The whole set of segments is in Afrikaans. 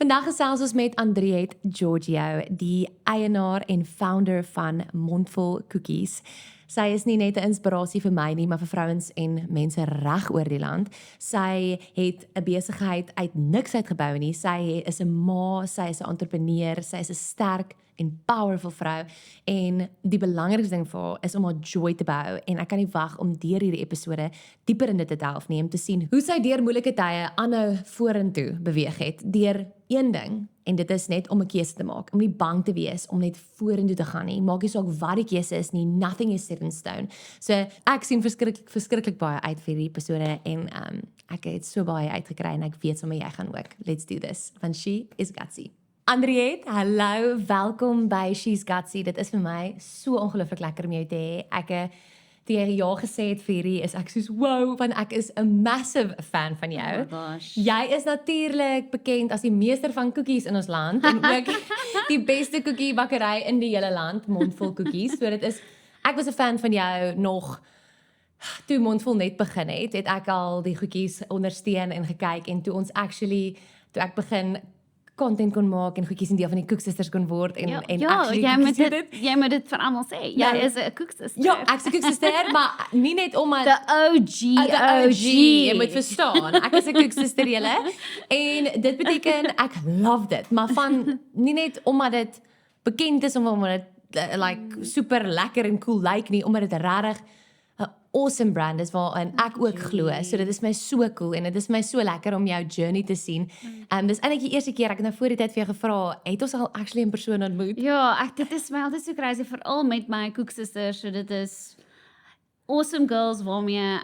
Vandag gesels ons met Andriette Giorgio, die eienaar en founder van Mondvol Cookies. Sy is nie net 'n inspirasie vir my nie, maar vir vrouens en mense reg oor die land. Sy het 'n besigheid uit niks uitgebou nie. Sy is 'n ma, sy is 'n entrepreneur, sy is 'n sterk en powerful vrou en die belangrikste ding vir haar is om haar joy te behou en ek kan nie wag om deur hierdie episode dieper in dit te delf nie om te sien hoe sy deur moeilike tye aanhou vorentoe beweeg het deur een ding en dit is net om 'n keuse te maak, om nie bang te wees om net vorentoe te gaan nie. Maak nie saak wat die keuse is nie, nothing is set in stone. So ek sien verskriklik baie uit vir hierdie episode en ek het so baie uitgekry en ek weet sommer jy gaan ook. Let's do this, want she is gutsy. Andriette, hallo, welkom by She's Gutsy. Dit is vir my so ongelooflik lekker om jou te hê. Ek toe jy ja gesê het vir hierdie is ek soos wow, want ek is 'n massive fan van jou. Oh my gosh. Jy is natuurlik bekend as die meester van koekies in ons land en ook die beste koekiebakkery in die hele land, Mondvol Cookies. So dit is ek was 'n fan van jou nog toe Mondvol net begin het ek al die goedjies ondersteun en gekyk en toe ek begin content kon maak en goedjies 'n deel van die koeksisters kon word en actually jy moet dit vir almal sê. Jy is 'n koeksister. Ja, ek's 'n koeksister, maar nie net omdat The OG. jy moet verstaan. Ek is 'n koeksister julle en dit beteken ek love dit, maar van nie net omdat dit bekend is omdat dit like super lekker en cool lyk nie, omdat dit regtig 'n awesome brand is waarin ek ook glo. So dit is my so cool en dit is my so lekker om jou journey te sien. Dis eintlik die eerste keer ek het nou voor die tyd vir jou gevra, het ons al actually 'n persoon ontmoet? Ja, dit is my altyd so crazy, veral met my koeksisters. So dit is awesome girls waarmee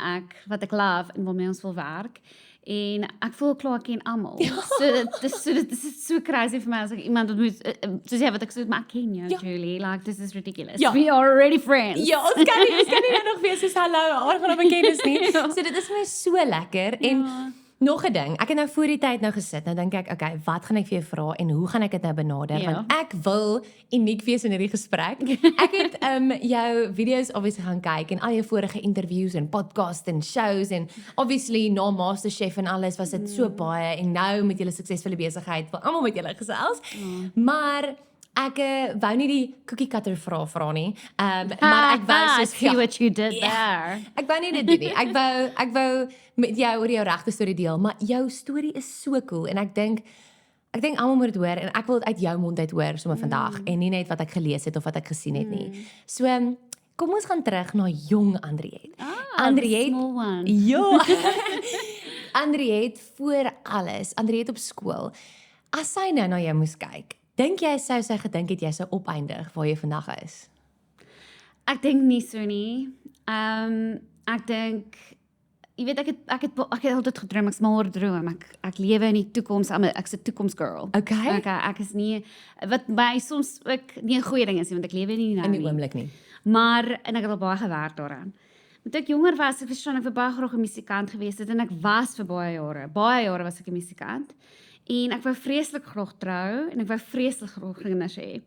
wat ek love en waarmee ons wil werk. En ek voel klaar ek ken almal. So dit is so crazy vir my as ek iemand ontmoet, soos jy wat ek sê, maar ek ken jou, Julie. Like, this is ridiculous. Ja. We are already friends. Ja, ons kan nie nou nog weer soos hallo, aangaan op 'n kennis nie. So dit is my so lekker en nog 'n ding, ek het nou voor die tyd nou gesit, nou dink ek, okay, wat gaan ek vir jou vra en hoe gaan ek dit nou benader? Want ek wil uniek wees in hierdie gesprek. Ek het jou video's obviously gaan kyk en al jou vorige interviews en podcasts en shows en obviously na MasterChef en alles was dit so baie en nou met julle suksesvolle besigheid, wil almal met julle gesels. Maar ek wou nie die cookie cutter vra nie. Maar ek wou soos see what you did there. Ek wou nie dit doen nie. Ek wou met jou oor jou regte storie deel, maar jou storie is so cool en ek dink almal moet dit hoor en ek wil dit uit jou mond uit hoor sommer vandag en nie net wat ek gelees het of wat ek gesien het nie. So kom ons gaan terug na jong Andriette. Andriette, small one. Ja. Andriette voor alles. Andriette op skool. As sy nou na jou moes kyk, dink jy sy gedink het jy sou opeindig waar jy vandag is? Ek dink nie so nie. Ek dink jy weet ek het altyd gedroom, ek's mal oor droom. Ek lewe in die toekoms, ek's 'n toekomsgirl. Okay. Ek is nie wat my soms ook nie 'n goeie ding is nie, want ek lewe nie nou In die oomblik nie. Maar en ek het al baie gewerk daaraan. Toe ek jonger was, ek verstaan ek wou baie graag 'n musikant gewees het en ek was vir baie jare was ek 'n musikant. En ek wou vreeslik graag trou en ek wou vreeslik graag kinders hê.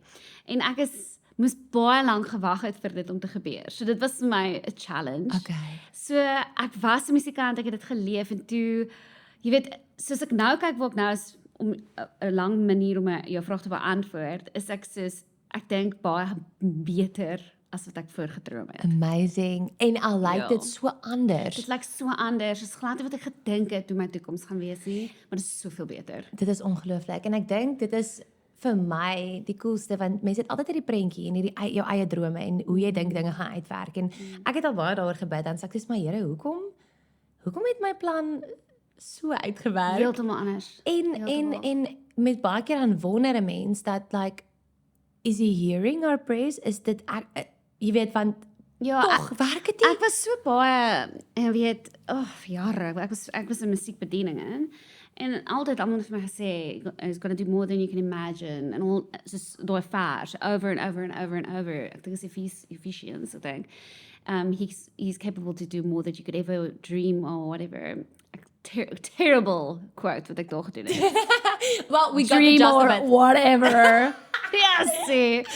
En ek moes baie lank gewag het vir dit om te gebeur. So dit was vir my 'n challenge. Okay. So ek was 'n musikant, ek het dit geleef en toe jy weet, soos ek nou kyk waar ek nou is om 'n lang manier om jou vraag te beantwoord, is ek dink baie beter as wat ek voorgedroom het. Amazing. En al lyk dit so anders. Dit lyk so anders. Dit is glad nie wat ek gedink het hoe my toekoms gaan wees nie, maar dit is soveel beter. Dit is ongelooflik en ek dink dit is vir my die coolste want mense het altyd hierdie prentjie en hierdie jou eie drome en hoe jy dink dinge gaan uitwerk en ek het al baie daaroor gebid en sê ek maar Here, hoekom het my plan so uitgewerk? Heeltemal anders. En met baie keer dan wonder 'n mens dat like is he hearing our prayers? Is dit jy weet want tog werk dit nie. Ek was so baie en weet jare ek was in musiekbediening en altyd almal het vir my gesê it's going to do more than you can imagine and all just daai vers over and over and over and over. Ek dink is Ephesians, I think. He's capable to do more than you could ever dream or whatever. Terrible quote wat ek daar gedoen het. Well, we got Dream the gist or of it. whatever. Yes.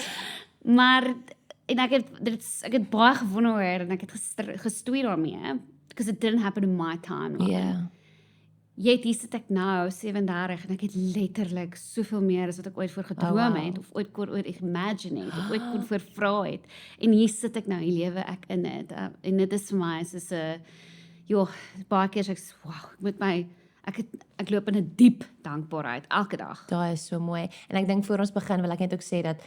Maar en ek het baie gewonder oor en ek het gestoei daarmee because it didn't happen in my timeline. Yeah. Jy hier sit ek nou 37 en ek het letterlik soveel meer as wat ek ooit voor gedroom het of ooit imagine het of ooit kon voorvra het. En hier sit ek nou, hier lewe ek in dit. En dit is vir my soos 'n baie keer ek wow, ek loop in 'n diep dankbaarheid elke dag. Daai is so mooi. En ek dink voor ons begin wil ek net ook sê dat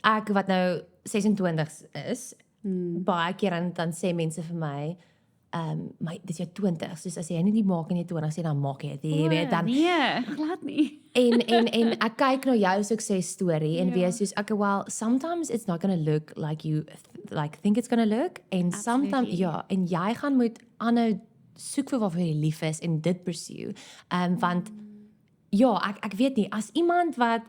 ek wat nou 26 is, baie keer dan sê mense vir my, maar dis jou 20, soos as jy nie maak in jou 20 dan maak jy dit, jy weet dan. Nee, glad nie. En ek kyk na jou suksesstorie en wees soos okay, well, sometimes it's not going to look like you think it's going to look and sometimes en jy gaan moet aanhou soek vir waarvoor jy lief is en dit pursue. Want ek weet nie as iemand wat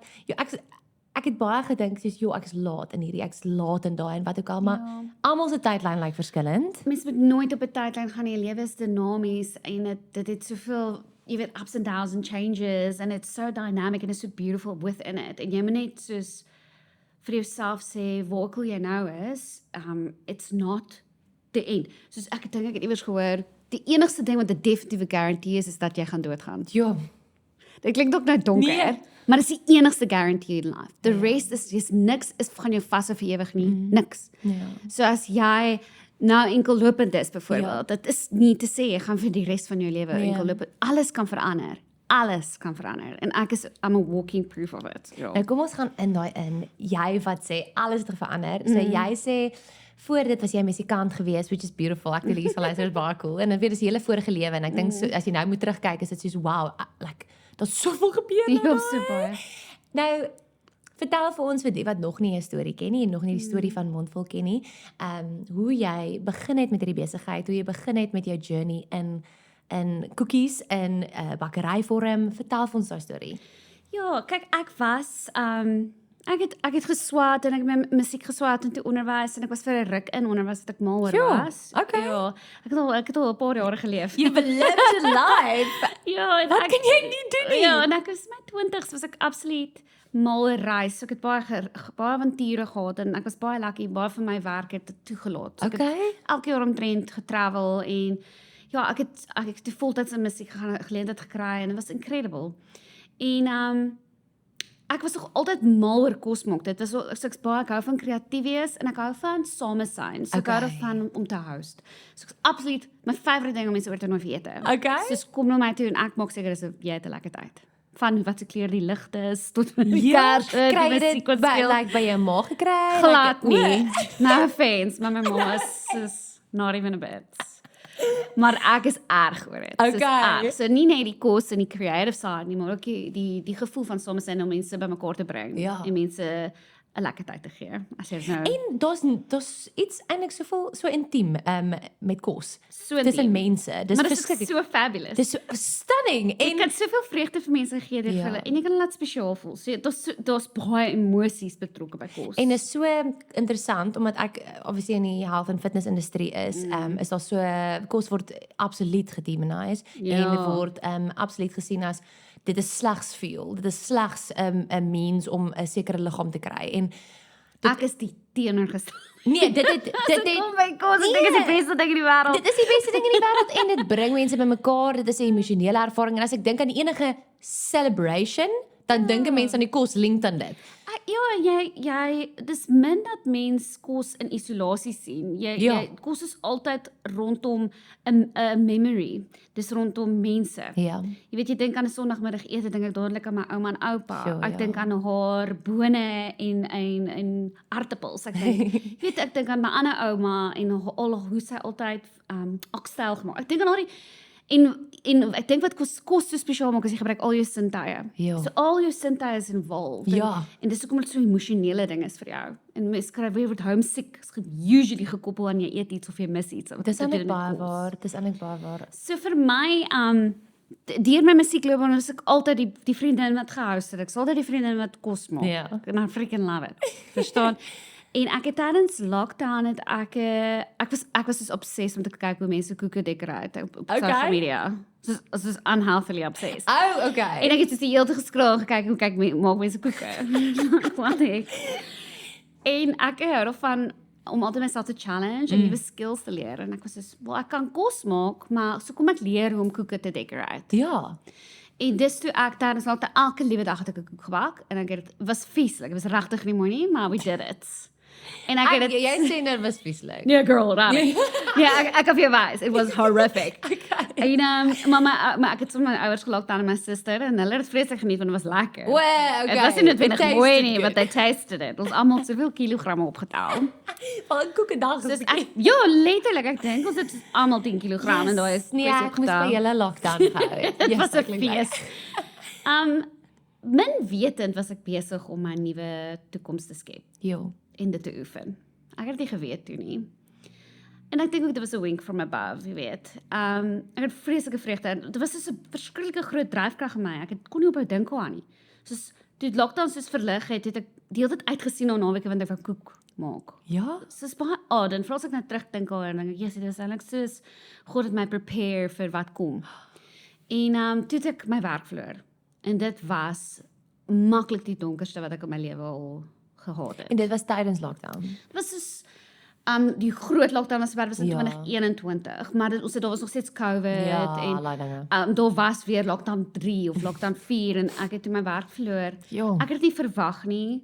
ek het baie gedink soos ek is laat in hierdie, ek is laat in daai en wat ook al, maar almal se tydlyn lyk verskillend. Mens moet nooit op 'n tydlyn gaan, jou lewe is dinamies en dit het soveel, jy weet, ups and downs and changes and it's so dynamic and it's so beautiful within it. En jy moet net soos vir jouself sê waar ook al jy nou is, it's not the end. Soos ek dink ek het iewers gehoor, die enigste ding wat 'n definitiewe guarantee is dat jy gaan doodgaan. Ja. Dit klink ook nou donker, maar dis die enigste guarantee in life. The rest is niks is gaan jou vashou vir ewig nie, niks. So as jy nou enkel lopend is byvoorbeeld, dit is nie te sê jy gaan vir die res van jou lewe enkel loop. Alles kan verander. Alles kan verander. En I'm a walking proof of it. Nou kom ons gaan in daai in. Jy wat sê alles het verander. So jy sê voor dit was jy musikant geweest, which is beautiful. Ek dink dit is baie cool. En dan weer dis hele vorige lewe en ek dink so as jy nou moet terugkyk is dit soos wow, like daar's soveel gebeur nou. Ja, so baie. Nou vertel vir ons vir die wat nog nie 'n storie ken nie en nog nie die storie van Mondvol ken nie. Hoe jy begin het met hierdie besigheid, hoe jy begin het met jou journey in koekies in bakkeryvorm. Vertel vir ons daai storie. Ja, kyk ek was ek het geswaat en ek het my musiek geswaat in toe onderwys en ek was vir 'n ruk in onderwys wat ek mal oor was. Okay. Ja, ek het al 'n paar jare geleef. You lived a life. Ja, en Wat kan jy nie doen nie? Ja, en ek was my 20's was ek absoluut mal oor reis. So ek het baie avonture gehad en ek was baie lucky, baie van my werk het dit toegelaat. So ek het elke jaar omtrent getravel en ja, ek het die voltyds in musiek geleentheid gekry en dit was incredible. En ek was nog altyd mal oor kos maak. Dit was so ek baie ek hou van kreatief wees en ek hou van samesyn. So ek hou daarvan om te host. So ek's absoluut my favourite ding om mense oor te nooi vir ete. So kom na my toe en ek maak seker jy het 'n lekker tyd. Van wat se kleur die ligte is tot die kers, kry jy dit by jou ma gekry? Glad nie. No offense, maar my ma is not even a bit. Maar ek is erg oor dit. So nie net die kos en die creative side nie, maar ook die gevoel van soms om mense bymekaar te bring en mense 'n lekker tyd te gee. As jy nou En daar's iets eintlik so intiem met kos. So tussen mense. Dis maar dit is so fabulous. Dis so stunning en jy kan soveel vreugde vir mense gee deur hulle en jy kan hulle laat spesiaal voel. So daar's baie emosies betrokke by kos. En is so interessant omdat ek obviously in die health and fitness industrie is daar so kos word absoluut gedemonized en word absoluut gesien as dit is slegs fuel. Dit is slegs 'n means om 'n sekere liggaam te kry. En ek is die teenoorgestel. Nee, dit oh my god, dit is die beste ding in die wêreld. Dit is die beste ding in die wêreld en dit bring mense bymekaar. Dit is 'n emosionele ervaring en as ek dink aan enige celebration, dan dink mense aan die kos link aan dit. Ja, jy dis min dat mens kos in isolasie sien. Jy kos is altyd rondom 'n memory. Dis rondom mense. Ja. Jy weet jy dink aan 'n Sondagmiddag ete, dink ek dadelik aan my ouma en oupa. Ek dink aan haar bone en aartappels. Ek dink aan my ander ouma en hoe sy altyd oxtail gemaak. Ek dink aan haar en ek dink wat kos so spesiaal maak as jy gebruik al jou sintuie. So al jou sintuie is involved. En dis hoekom dit so 'n emosionele ding is vir jou. En mens kry weer word homesick, is usually gekoppel aan jy eet iets of jy mis iets. Dis eintlik baie waar. So vir my deur my musiekloopbaan was ek altyd die vriendin wat gehost het. Ek's altyd die vriendin wat kos maak. And I freaking love it. Verstaan? En ek het tydens lockdown het ek was dus obsessed om te kyk hoe mense koeke decorate op social media. Soos unhealthily obsessed. Oh, okay. En ek het dus die hele tyd geskrol gekyk hoe maak mense koeke. Wat ek. En ek hou daarvan om altyd myself te challenge en nuwe skills te leer. En ek was soos, wel, ek kan kos maak, maar so kom ek leer hoe om koeke te decorate. Ja. En dis toe ek tydens elke liewe dag het ek 'n koek gebak en ek het was vieslik. Dit was regtig nie mooi nie, maar we did it. En ek het dit Jy sê dit was vieslik. Nee, girl, really. Ja, ek kan vir jou wys. It was horrific. En maar ek het sommer my ouers gelok dan en my suster en hulle het dit vreeslik geniet want dit was lekker. Okay. Dit was nie noodwendig It mooi tasted nie, good. but they tasted it. Ons almal soveel kilogramme opgetel. Van koeke dag Dus ja, letterlik, ek dink ons het almal 10 kg en daai is nee, ek moes by julle lockdown gehou het. Dit was 'n klink lekker. fees. Min wetend was ek besig om my nuwe toekoms te skep Jo. en dit te oefen. Ek het dit nie geweet toe nie. En ek dink ook dit was 'n wink from above, jy weet. Ek het vreeslike vreugde. Dit was so 'n verskriklike groot dryfkrag in my. Ek kon nie ophou dink aan nie. Soos toe die lockdown soos verlig het ek die hele tyd uitgesien na naweke want ek wou koek maak. Ja? So is baie odd en veral as ek nou terugdink daaraan en dink ek, yes, dit was eintlik soos God het my prepare vir wat kom. En toe het ek my werk verloor. En dit was maklik die donkerste wat ek in my lewe al gehad het. En dit was tydens lockdown. Dit was soos die groot lockdown was in Ja. 2021, maar daar was nog steeds COVID Ja, en laai dinge. daar was weer lockdown 3 of lockdown 4 en ek het toe my werk verloor. Ja. Ek het dit nie verwag nie.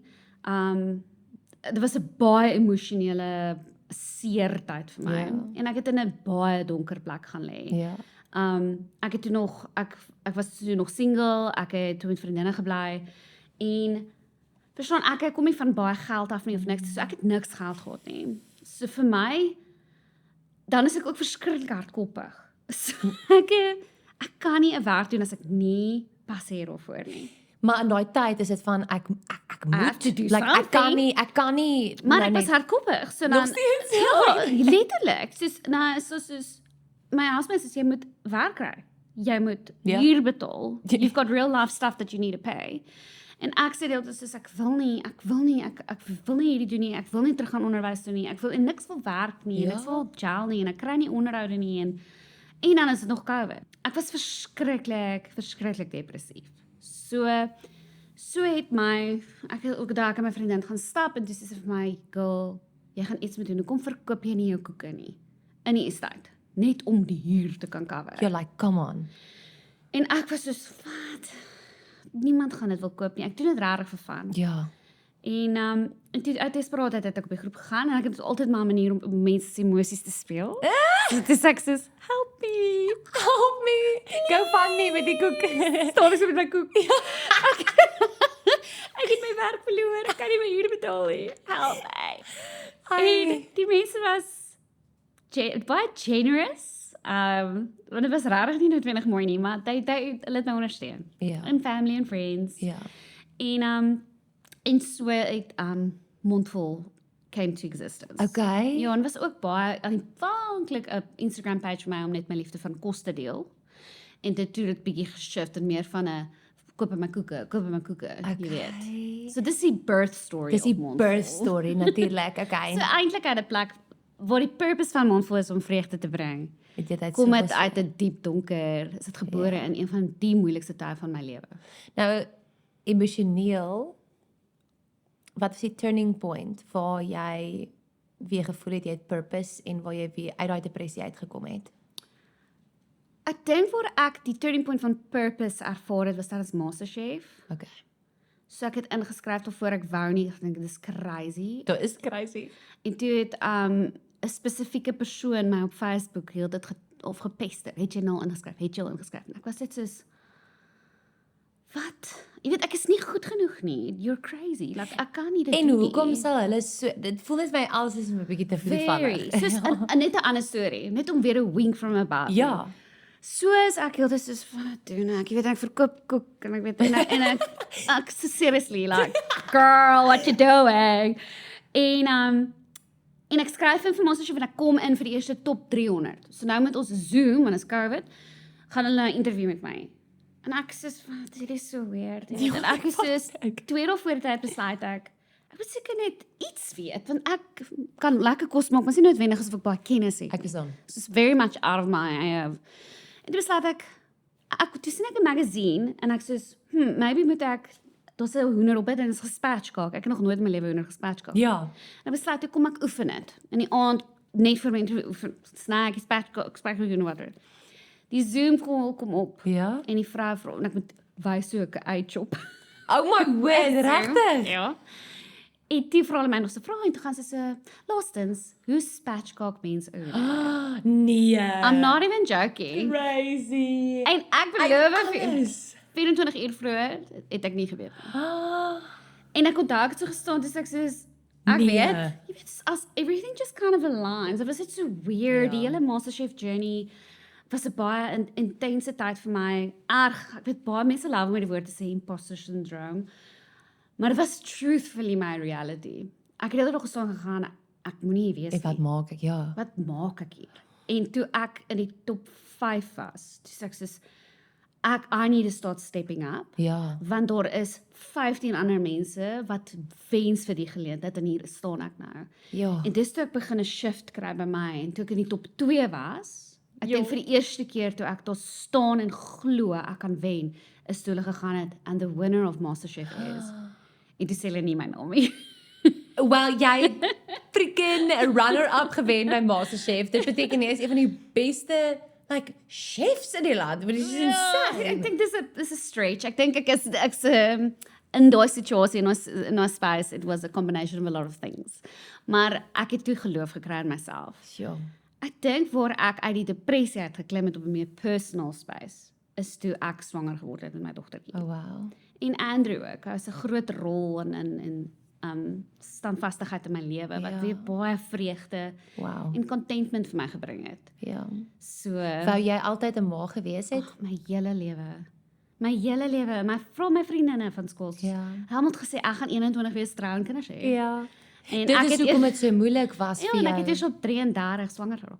Dit was 'n baie emosionele seer tyd vir my. Ja. En ek het in 'n baie donker plek gaan lê. Ja. Ek het toe nog ek was toe nog single, ek het toe met vriendinne gebly en verstaan ek kom nie van baie geld af nie of niks, so ek het niks geld gehad nie. So vir my dan is ek ook verskriklik hardkoppig. So ek kan nie 'n werk doen as ek nie passeer daarvoor nie. Maar in daai tyd is dit van ek have moet to do like, ek kan nie Maar nou ek was net- hardkoppig, so Nog dan steeds? ja, letterlik. Soos my husband sê jy moet werk kry. Jy moet Ja. huur betaal. You've got real life stuff that you need to pay. En ek sê dit soos ek wil nie hierdie doen nie. Ek wil nie terug gaan onderwys doen nie. Ek wil en niks wil werk nie. Ja. Niks wil gel nie en ek kry nie onderhoude nie en dan is dit nog COVID. Ek was verskriklik depressief. So het ek het ook daar met my vriendin gaan stap en toe sê sy vir my, "Girl, jy gaan iets moet doen. Hoekom verkoop jy nie jou koeke nie in die estate net om die huur te kan cover?" You're like, come on. En ek was soos, "Wat? Niemand gaan dit wil koop nie. Ek doen dit regtig vir fun." Ja. En toe uit desperaatheid het ek op die groep gegaan en ek het altyd maar 'n manier om mense se emosies te speel. So dit is ek soos, "Help me." Help me. Go vang me met die koek. Staan ek met my koek. Ek het my werk verloor. Ek kan nie my huur betaal nie. Help my. En die mense was baie generous. Want dit was regtig nie noodwendig mooi nie, maar hulle het my ondersteun. Ja. En family and friends. Ja. En so het Mondvol came to existence. Okay. Ja, en was ook baie aanvanklik 'n Instagram page vir my om net my liefde van kos te deel. En dit toe dit bietjie geshift en meer van 'n koop my koeke, jy weet. So dis die birth story Dis die of Mondvol. birth story natuurlik. Okay. So eintlik uit 'n plek waar die purpose van Mondvol is om vreugde te bring. Het jy dit Kom so dit uit 'n diep donker, is dit gebore in een van die moeilikste tye van my lewe. Nou emosioneel wat was die turning point waar jy weer gevoel het jy het purpose en waar jy weer uit daai depressie uitgekom het? Ek dink waar ek die turning point van purpose ervaar het was tydens MasterChef. Okay. So ek het ingeskryf daarvoor ek wou nie, ek dink dit is crazy. Dit is crazy. En toe het 'n spesifieke persoon my op Facebook heel dit gepester. Het jy nou ingeskryf? Het jy al ingeskryf? En ek was net soos wat? Jy weet ek is nie goed genoeg nie. You're crazy. Like ek kan nie dit En doen hoekom nie. sal hulle so dit voel net my alles is 'n bietjie te Very. vliegvallig. Soos net 'n ander storie, net om weer 'n wink from above. Ja. So is ek heeltyd soos wat doen ek? Jy weet ek verkoop koek en ek weet en ek so seriously like girl what you doing? En ek skryf in vir MasterChef en ek kom in vir die eerste top 300. So nou met ons Zoom en as COVID gaan hulle 'n interview met my. En ek sê wat hierdie is so weird. Ja, En ek sê ek. 2 of voor die tyd besluit ek moet seker net iets weet want ek kan lekker kos maak, maar is nie noodwendig asof ek baie kennis het. Ek is dan. It's very much out of my en toe besluit ek toe sien ek 'n magazine en ek soos maybe moet ek daar's 'n hoender op dit en dit is gespatchcock. Ek het nog nooit in my lewe hoender gespatchcock. Ja. En besluit toe kom ek oefen dit. In die aand net vir mense oefen, snack, spatchcock, hoender water. Die Zoom call kom op Ja. en die vrou vra en ek moet wys hoe ek 'n ei chop. Oh my word, regtig? Ja. En toe vra hulle my nog so vra en toe gaan sy so, laastens, hoe spatchcock mense oor? Nee. I'm not even joking. Crazy. En ek beloof vir alles. 24 uur vroeër het ek nie geweet nie. Ah, En ek onthou ek het so gestaan dis ek soos ek Nee. weet, jy weet as everything just kind of aligns. It was net so weird. Ja. Die hele MasterChef journey was 'n baie intense tyd vir my. Erg, ek weet baie mense love om die woord te sê imposter syndrome. Maar dit was truthfully my reality. Ek het eerder nog gestaan gegaan, ek moenie hier wees wat nie. maak ek? Ja. Wat maak ek hier? En toe ek in die top 5 was, toe sê ek soos I need to start stepping up. Ja. Want daar is 15 ander mense wat wens vir die geleentheid en hier staan ek nou. Ja. En dis toe ek begin 'n shift kry by my en toe ek in die top 2 was, ek dink vir die eerste keer toe ek daar staan en glo ek kan wen, is toe hulle gegaan het and the winner of MasterChef is. En toe sê hulle nie my naam nie. Wel, jy het freaking runner-up gewen by MasterChef. Dit beteken jy is een van die beste chefs in die land. Dit is insane. Ek dink dis 'n stretch. Ek dink ek's in daai situasie in daai space, it was a combination of a lot of things. Maar ek het toe geloof gekry in myself. Ja. Ek dink waar ek uit die depressie uit geklim het op 'n meer personal space, is toe ek swanger geword het met my dogtertjie. Oh wow. En Andrew ook, hy was 'n groot rol in standvastigheid in my lewe wat Ja. weer baie vreugde Wow. en contentment vir my gebring het. Ja. So Wou jy altyd 'n ma gewees het? my hele lewe. My hele lewe, my vriendinne van skool. Ja. Hulle het gesê ek gaan 21 wees trou en kinders hê. Ja. En Dit ek is het hoekom dit so moeilik was ja, vir en jou. ek het eers op 33 swanger geraak.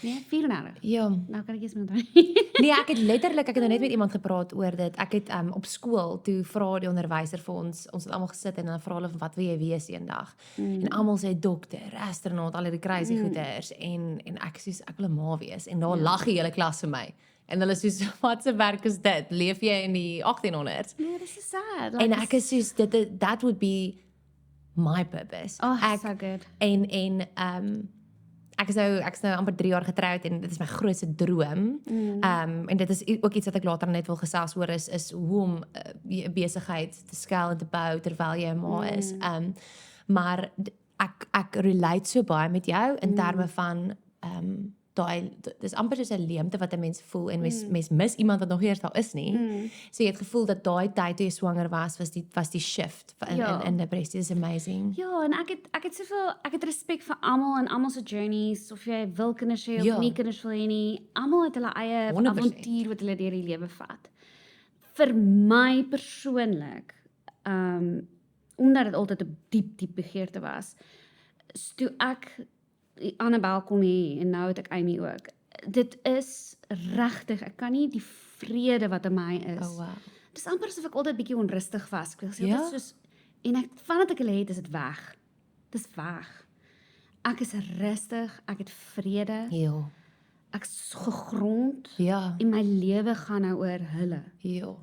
Nee, 34. Ja. Nou kan ek eens met hom. Nee, ek het nou net met iemand gepraat oor dit. Ek het op skool toe vra die onderwyser vir ons het almal gesit en dan vra hulle van wat wil jy wees eendag? En almal sê dokter, astronaut, al die crazy goeters en ek sê ek wil 'n ma wees en daar lag die hele klas vir my. En hulle sê wat se werk is dit? Leef jy in die 1800s? Nee, dis so sad. En ek is soos that would be my purpose. Oh, ek so good. en ek is nou amper 3 jaar getroud en dit is my grootste droom. En dit is ook iets wat ek later net wil gesels oor is hoe om 'n besigheid te skaal en te bou terwyl jy 'n ma is. Maar ek relate so baie met jou in terme van dis amper soos 'n leemte wat 'n mens voel en mens mis iemand wat nog nie eers daar is nie. So jy het gevoel dat daai tyd toe jy swanger was die shift in depressie. Is amazing. Ja, en ek het respek vir almal en almal se journeys of jy wil kinders hê of Ja. nie kinders wil hê nie. Almal het hulle eie 100%. avontuur wat hulle deur die lewe vat. Vir my persoonlik, omdat dit altyd 'n diep begeerte was, toe ek Annabel kon hê en nou het ek Amy ook. Dit is regtig, ek kan nie die vrede wat in my is. Oh wow. Dit is amper asof ek altyd bietjie onrustig was. Ek wil sê Ja? dit is soos en ek vandat ek hulle het, is dit weg. Dis weg. Ek is rustig, ek het vrede, Heel. ek's gegrond Ja. en my lewe gaan nou oor hulle. Heel.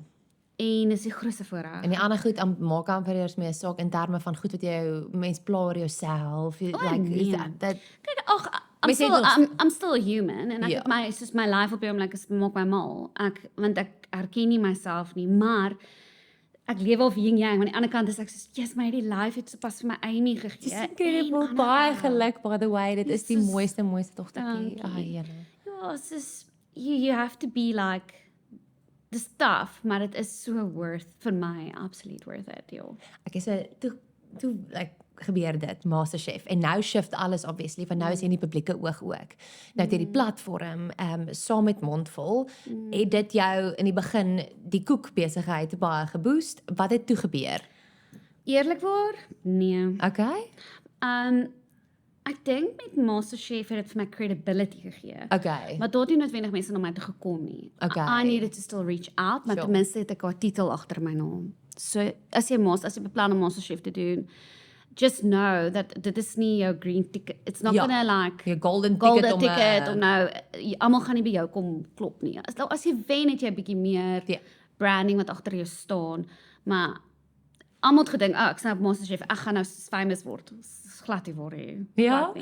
En dis die grootste voorreg. En die ander goed maak amper eers meer saak in terme van goed wat jy mens pla oor jouself. Is nee. dat Kyk, ag, Mens het nog I'm still a human en ek Ja. het my soos my life op die oomblik is maak my mal. Want ek herken nie myself nie, maar ek lewe of yin yang, aan die ander kant is ek soos, yes, my die life het sopas vir my Amy gegee. Dis incredible. En Baie Annabel. geluk, by the way. Dit is die Jesus. mooiste dogtertjie. Dankie. Jene. Ja, it's just, you have to be like, dis tough, maar dit is so worth, vir my, absolute worth it, joh. Ek is toe gebeur dit, MasterChef. En nou shift alles obviously, want nou is jy in die publieke oog ook. Nou het jy die platform, saam met Mondvol, het dit jou in die begin die koekbesigheid baie geboost. Wat het toe gebeur? Eerlikwaar? Nee. Okay? Ek dink met MasterChef het dit vir my credibility gegee. Okay. Maar tot nie noodwendig mense na my toe gekom nie. Okay. I needed to still reach out, maar Sure. ten minste het ek 'n titel agter my naam. So as jy beplan om MasterChef te doen, just know that dit is nie jou green ticket. It's not Ja. gonna like Jou golden golden ticket ticket om nou almal gaan nie by jou kom klop nie. As jy wen het jy 'n bietjie meer Ja. branding wat agter jou staan, maar almal het gedink, ek snap MasterChef, ek gaan nou famous word. Dis glad nie waar nie. Ja?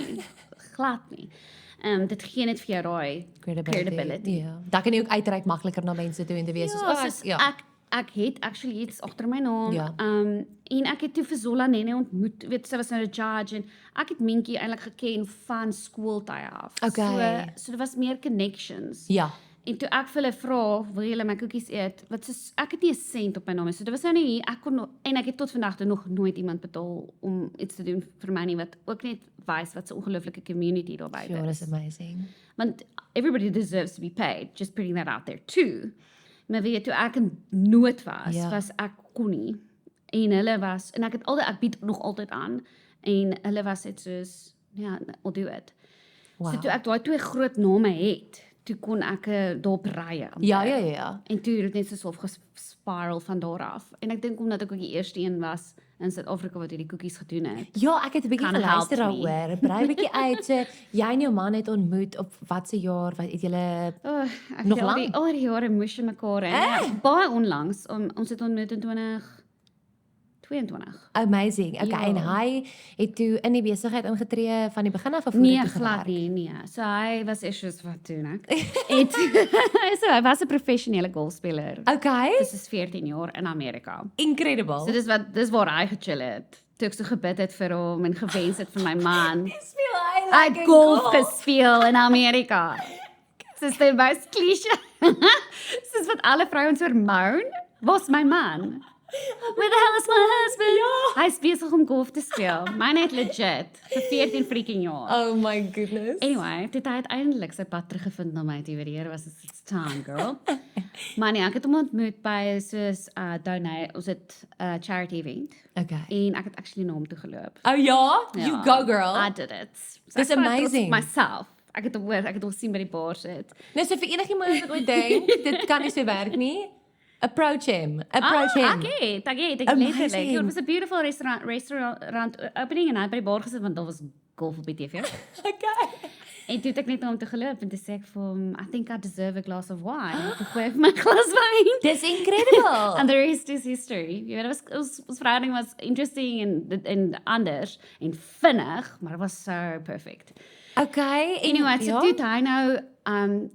Glad nie. Dit gee net vir jou daai credibility. Ja. Dat kan jy ook uitreik makliker na mense toe en te wees soos Ek het actually iets agter my naam. Ja. En ek het toe vir Zola Nene ontmoet. Weet sy was nou 'n judge en ek het Minkie eintlik geken van skooltye af. Okay. So daar was meer connections. Ja. En toe ek vir hulle vra, wil julle my koekies eet? Wat soos ek het nie 'n sent op my naam nie. So dit was nou nie en ek het tot vandag toe nog nooit iemand betaal om iets te doen vir my nie wat ook net wys wat 'n ongelooflike community daar buite Sure, is. that's amazing. Want everybody deserves to be paid, just putting that out there too. Maar weet toe ek in nood was ek kon nie. En hulle was en ek bied nog altyd aan en hulle was net soos ja, I'll do it. Wow. So toe ek daai 2 groot name het, toe kon ek daarop rye. Ja. En toe het dit net so gespiral van daar af. En ek dink omdat ek ook die eerste een was in Suid-Afrika wat hierdie koekies gedoen het. Ja, ek het 'n bietjie Kan help geluister daaroor. Brei 'n bietjie uit. So, jy en jou man het ontmoet op watse jaar? Wat het julle Ek Nog al lang? die jare moes jy mekaar en ja, baie onlangs ons het ontmoet in 2022. amazing. Okay, Ja. en hy het toe in die besigheid ingetree van die begin af of hoe Nee, het dit glad gewerk? nie, nee. So hy was eers wat doen ek. En so hy was 'n professionele golfspeler. Okay, Dis is 14 jaar in Amerika. incredible. So dis waar hy gechill het. Toe ek so gebid het vir hom en gewens het vir my man. speel hy Hy het golf gespeel in Amerika. Soos die most cliché. Soos wat alle vrouens vermoon. Was my man? Where the hell is my husband? Ja. Hy is besig om golf te speel. Myne het legit vir 14 freaking jaar. Oh my goodness. Anyway, dit het uiteindelik sy pad teruggevind na my toe weer. Hier was it's time, girl. Maar nee, ek het hom ontmoet by soos donate, ons het 'n charity event Okay. en ek het actually na hom toe geloop. Oh ja? You Ja, go girl. I did it. So Dis ek was trots op amazing. Myself. Ek het hom sien by die bar sit. Nou so vir enigiemand wat ooit dink dit kan nie so werk nie, approach him. Approach him. Ek Amazing. letterlik. It was a beautiful restaurant opening en hy het by die bar gesit want daar was golf op die TV. Okay. En toe het ek net na hom toe geloop en toe sê ek vir hom, I think I deserve a glass of wine. Toe gooi ek my glas wyn. Dis incredible. And the rest is history. Jy weet, ons verhouding was interesting en anders en vinnig, maar dit was so perfect. Okay. en- Anyway, so ja? toe het hy nou,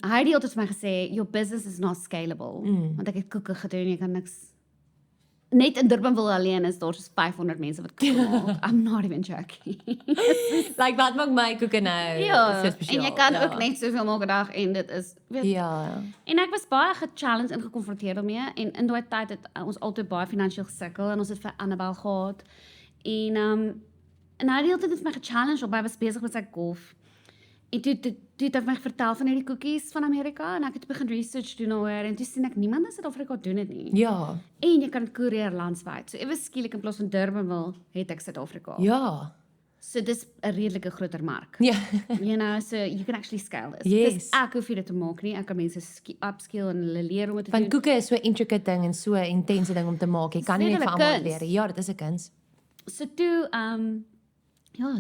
hy het die altyd vir my gesê, your business is not scalable. Want ek het koeke gedoen, jy kan niks, net in Durbanville alleen is daar soos 500 mense wat koeke maak. I'm not even joking. Like wat maak my koeke nou Ja, so spesiaal? en jy kan ja. ook net soveel maak 'n dag en dit is, weet Ja. En ek was baie gechallenged en gekonfronteer daarmee en in daai tyd het ons altyd baie finansiëel gesukkel en ons het vir Annabel gehad. En hy het altyd vir my gechallenged op hy was besig met sy golf. En toe het hy vir my vertel van hierdie koekies van Amerika en ek het begin research doen oor en toe sien ek niemand in Suid-Afrika doen dit nie. Ja. En jy kan dit koerier landwyd. So ewe skielik in plaas van Durbanville het ek Suid-Afrika. Ja. So dis 'n redelike groter mark. Ja. You know, so you can actually scale this. Yes. Dis ek hoef nie dit te maak nie. Ek kan mense upskill en hulle leer om dit te Want doen. koeke is so 'n intricate ding en so 'n intense ding om te maak. Jy kan nie net vir Redelike almal kuns. leer. Ja, dit is 'n kuns. So toe ja,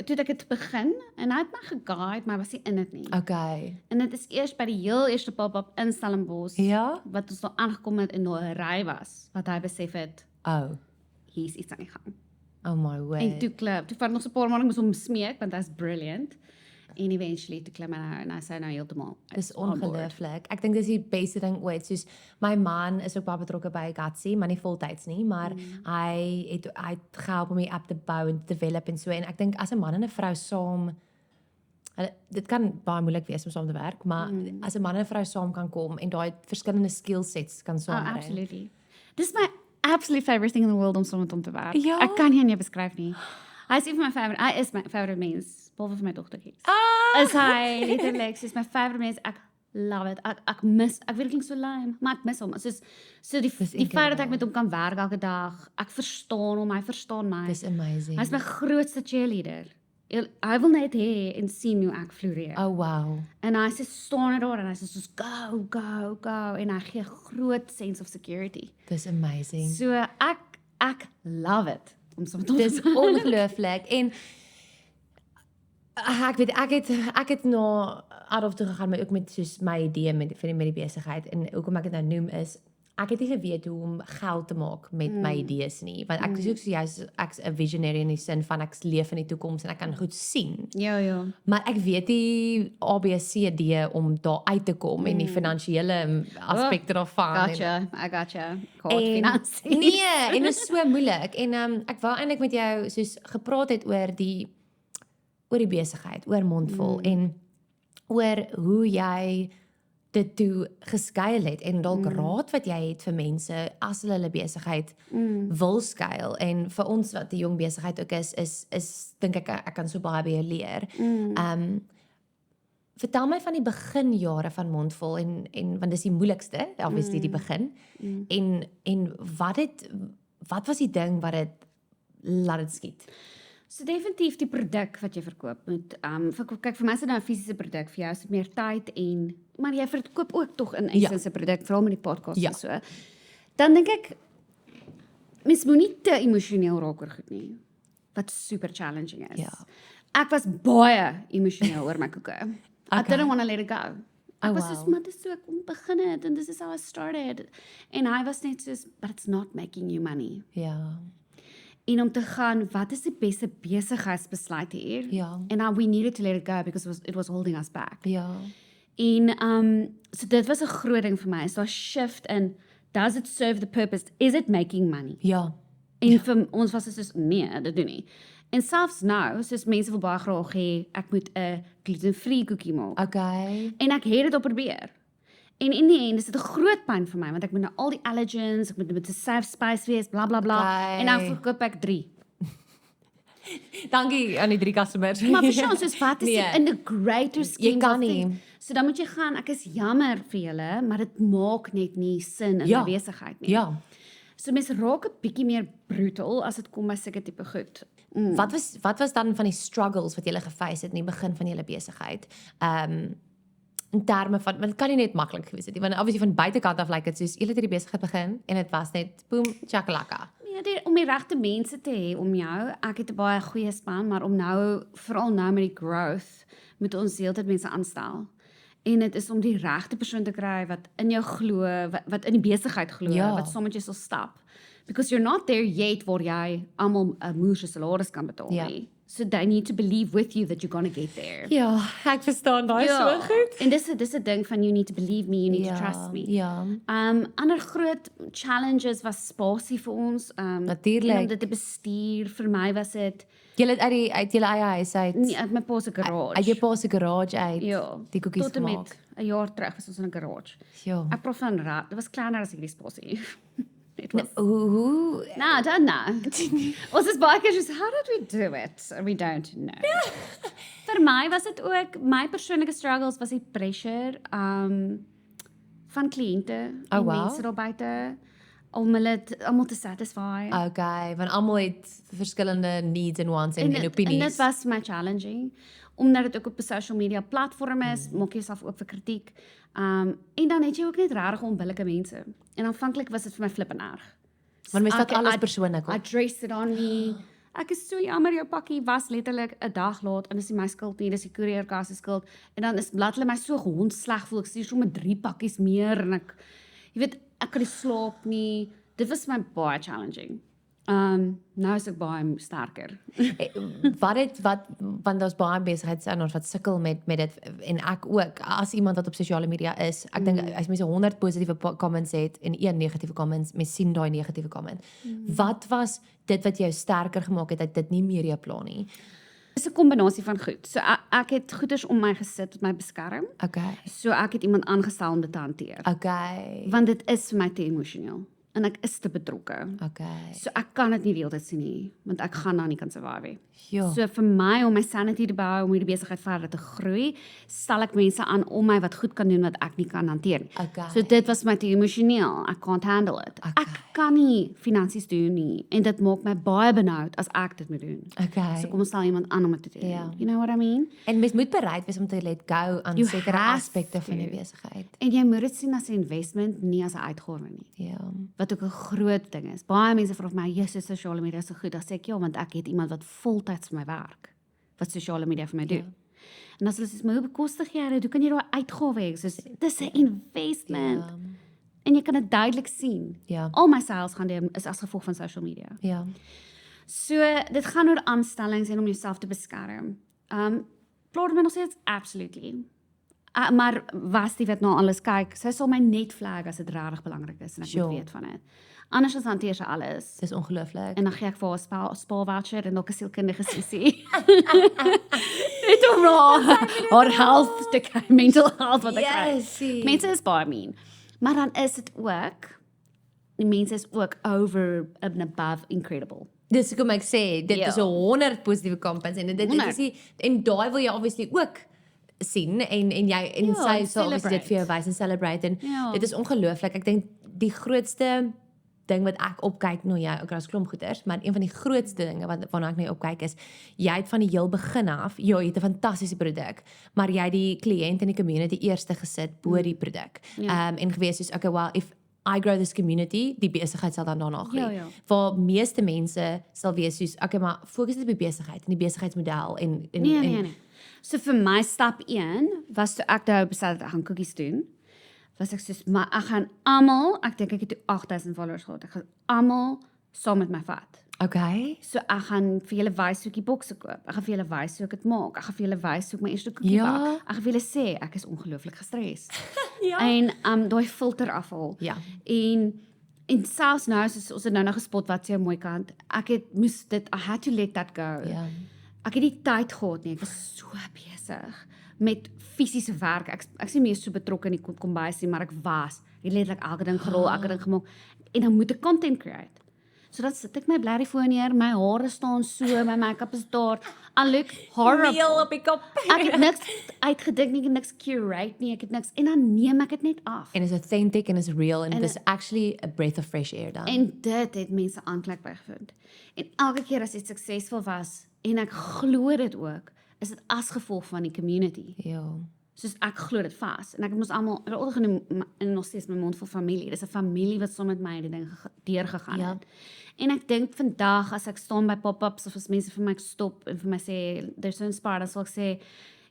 toe ek het begin en hy het my geguide, maar was nie in dit nie. Okay. En dit is eers by die heel eerste pop-up in Stellenbosch Ja? wat ons daar aangekom het en daar 'n ry was wat hy besef het Oh. hier's iets aan die gang. Oh my word. En toe klim, toe vat nog so 'n paar maande moes hom smeek want hy's brilliant. En eventually toe klim hy en hy sê nou heeltemal. Dis on board. ongelooflik. Ek dink dis die beste ding ooit. Soos my man is ook baie betrokke by Gatsi, maar nie voltyds nie, maar hy het gehelp om die app te bou en te develop en so en ek dink as 'n man en 'n vrou saam dit kan baie moeilik wees om saam te werk, maar as 'n man en 'n vrou saam kan kom en daai verskillende skill sets kan Oh, saambring. absolutely. Dis my absolute favorite thing in the world om saam met hom te werk. Ja? Ek kan nie aan jou beskryf nie. Hy is een van my favorite, hy is my favorite mens, behalwe vir my dogtertjies. Is hy letterlik, sy's my favorite mens. Ek love it. Ek mis, ek weet dit klink so lame, maar ek mis hom. So die feit dat incredible. ek met hom kan werk elke dag, ek verstaan hom, hy verstaan my. Dis amazing. Hy's my grootste cheerleader. Hy wil net hê en sien hoe ek floreer. Oh wow. En hy sê staan daar en hy sê soos go, go, go en hy gee groot sense of security. Dis amazing. So ek love it om so met hom Dis te werk. ongelooflik en ek weet ek het na Adolf toe gegaan maar ook met soos my idee met die besigheid en hoekom ek dit nou noem is ek het nie geweet hoe om geld te maak met my idees nie, want ek is ook so ek's 'n visionary in die sin van ek leef in die toekoms en ek kan goed sien. Ja. Maar ek weet die ABCD om daar uit te kom en die finansiële aspekte daarvan. I gotcha. Kort finansies. Nee, en dit is so moeilik. En ek wou eintlik met jou soos gepraat het oor die besigheid, oor Mondvol en oor hoe jy dit toe geskuil het en dalk raad wat jy het vir mense as hulle besigheid wil skuil en vir ons wat die jong besigheid ook is dink ek kan so baie by jou leer. Vertel my van die beginjare van Mondvol en want dis die moeilikste, obviously die begin. En wat was die ding wat dit laat dit skiet? So definitief die produk wat jy verkoop moet kyk vir my is dit nou 'n fisiese produk, vir jou is dit meer tyd maar jy verkoop ook tog in essence 'n produk, veral met die podcast en so. Dan dink ek mens moet nie te emosioneel raak oor goed nie, wat super challenging is. Ek was baie emosioneel oor my koeke. I didn't want to let it go. Ek was soos, maar dis so ek kom begin het and this is how I started. En hy was net soos, but it's not making you money. En om te gaan, wat is die beste besigheidsbesluit hier? And we needed to let it go because it was holding us back. En so dit was 'n groot ding vir my. So 'n shift in, does it serve the purpose? Is it making money? En vir ons was dit soos, nee, dit doen nie. En selfs nou, soos mense wil baie graag hê, ek moet 'n gluten-free koekie maak. En ek het dit op probeer. En in die end is dit 'n groot pyn vir my, want ek moet nou al die allergens, ek moet met 'n safe spice wees, bla bla bla, en dan verkoop ek 3. Dankie aan die 3 customers. Maar vir ons is wat is dit in the greater scheme jy kan nie. So dan moet jy gaan, ek is jammer vir julle, maar dit maak net nie sin in my besigheid nie. So mense raak 'n bietjie meer brutal as dit kom by sulke tipe goed. Wat was dan van die struggles wat jy geface het in die begin van julle besigheid? In terme van, want het kan nie net maklik gewees het nie, want obviously van buitekant af lyk dit soos julle het hierdie besigheid begin en dit was net boom chakalaka. Ja, om die regte mense te hê om jou. Ek het 'n baie goeie span, maar om nou veral nou met die growth moet ons heeltyd mense aanstel. En dit is om die regte persoon te kry wat in jou glo, wat in die besigheid glo, wat saam met jou sal stap. Because you're not there yet waar jy almal 'n moeë salaris kan betaal nie. So they need to believe with you that you're going to get there. Ja, ek verstaan daai so goed. En dis 'n ding van you need to believe me, you need to trust me. Ander groot challenges was spasie vir ons. Natuurlijk. Om dit te bestuur, vir my was dit Jy het uit julle eie huis uit. Nee, uit my pa se garage. Uit jou pa se garage uit. Die koekies tot en gemaak. met 'n jaar terug was ons in 'n garage. Ek praat van dit was kleiner as hierdie spasie. Hoe? No, don't know. Ons is baie keer soos, how did we do it? We don't know. Vir my was dit ook, my persoonlike struggles was die pressure van kliënte en mense daar buite om hulle almal te satisfy. Want almal het verskillende needs and wants en opinies. En dit was my challenging. Omdat dit ook op 'n social media platform is, maak jy jouself oop vir kritiek. En dan het jy ook net regtig onbillike mense. En aanvanklik was dit vir my flippend erg. Want mens vat alles persoonlik op. I dressed it on me. Ek is so jammer, jou pakkie was letterlik 'n dag laat en dis nie my skuld nie, dis die koerierkas se skuld. En dan laat hulle my so hondsleg voel. Ek stuur sommer 3 pakkies meer en ek kan nie slaap nie. Dit was my baie challenging. Nou is ek baie sterker. Want daar's baie besigheidseienaars wat sukkel met dit en ek ook as iemand wat op sosiale media is. Ek dink as mense 100 positiewe comments het en 1 negatiewe comment, mens sien daai negatiewe comment. Wat was dit wat jou sterker gemaak het dat dit nie meer jou pla nie? Dis 'n kombinasie van goed. So ek het goeders om my gesit wat my beskerm. So ek het iemand aangestel om dit te hanteer. Want dit is vir my te emosioneel. En ek is te betrokke. So ek kan dit nie die hele tyd sien nie, want ek gaan dan nie kan survive nie. So vir my om my sanity te behou, om hierdie besigheid verder te groei, stel ek mense aan om my wat goed kan doen wat ek nie kan hanteer nie. So dit was my te emosioneel. Ek can't handle it. Ek kan nie finansies doen nie en dit maak my baie benoud as ek dit moet doen. So kom ons stel iemand aan om dit te doen. You know what I mean? En mens moet bereid wees om te let go aan sekere aspekte van die besigheid. En jy moet dit sien as 'n investment, nie as 'n uitgawe nie. Wat ook 'n groot ding is. Baie mense vra vir my, "Jesus, sosiale media is so goed." Dan sê ek, "Ja, want ek het iemand wat voltyds vir my werk, wat sosiale media vir my doen." En as hulle sê, "Maar hoe bekostig jy dit? Hoe kan jy daai uitgawe hê?" So dis 'n investment. En jy kan dit duidelik sien. Ja. Al my sales gaan is as gevolg van social media. Ja. So, dit gaan oor aanstellings en om jouself te beskerm. Plaat my nog steeds absolutely. Maar was die wat nou alles kyk, sy sal my net flag as dit regtig belangrik is en ek moet weet van dit. Anders as hanteer sy alles. Dis ongelooflik. En dan gee ek vir haar 'n spa-voucher en ook 'n sielkundige sessie. Net om haar health te kry, mental health wat ek kry. Mense is baie mean. Maar dan is dit ook, die mense is ook over and above incredible. Dis hoekom ek sê, dit is 'n 100 positiewe campaigns en dit is die, en daai wil jy obviously ook sien en sy sal obviously dit vir jou wys en celebrate en dit is ongelooflik. Ek dink die grootste ding wat ek opkyk nou jy ook as klomp goeders, maar een van die grootste dinge waarna ek nou opkyk is jy het van die heel begin af, jy het 'n fantastiese produk, maar jy het die kliënt en die community eerste gesit bo die produk. En gewees soos okay, well if I grow this community, die besigheid sal dan daarna groei. Waar meeste mense sal wees soos okay, maar fokus net op die besigheid en die besigheidsmodel en Nee. So vir my stap 1 was toe ek nou besluit ek gaan koekies doen. Was ek soos maar ek gaan almal, ek dink ek het 8000 followers gehad. Ek gaan almal saam met my vat. Okay. So ek gaan vir julle wys hoe ek die bokse koop. Ek gaan vir julle wys hoe ek dit maak. Ek gaan vir julle wys hoe ek my eerste koekie bak. Ek gaan vir julle sê ek is ongelooflik gestres. En daai filter afhaal. Ja. En selfs nou soos ons het nou gespot wat se mooi kant. I had to let that go. Ja. Ek het nie tyd gehad nie. Ek was so besig met fisiese werk. Ek is nie meer so betrokke in die kombuis nie, maar ek was. Ek het letterlik elke ding gerol, elke ding gemaak. En dan moet ek content create. So dat sit ek my blerrie voor neer, my hare staan so, my make-up is daar. I look horrible. Meel op die kop. Ek het niks uitgedink nie, ek het niks curate nie, ek het niks. En dan neem ek dit net af. En is authentic en is real en it is actually a breath of fresh air dan. En dit het mense aanklik bygevind. En elke keer as dit suksesvol was, en ek glo dit ook, is dit as gevolg van die community. Ja. Soos ek glo dit vas. En ek het mos almal, ek het altyd genoem, en nog steeds my mond vol familie. Dis 'n familie wat saam met my die ding deurgegaan het. En ek dink vandag, as ek staan by pop-ups, of as mense vir my stop, en vir my sê, they're so inspired, dan sal ek sê,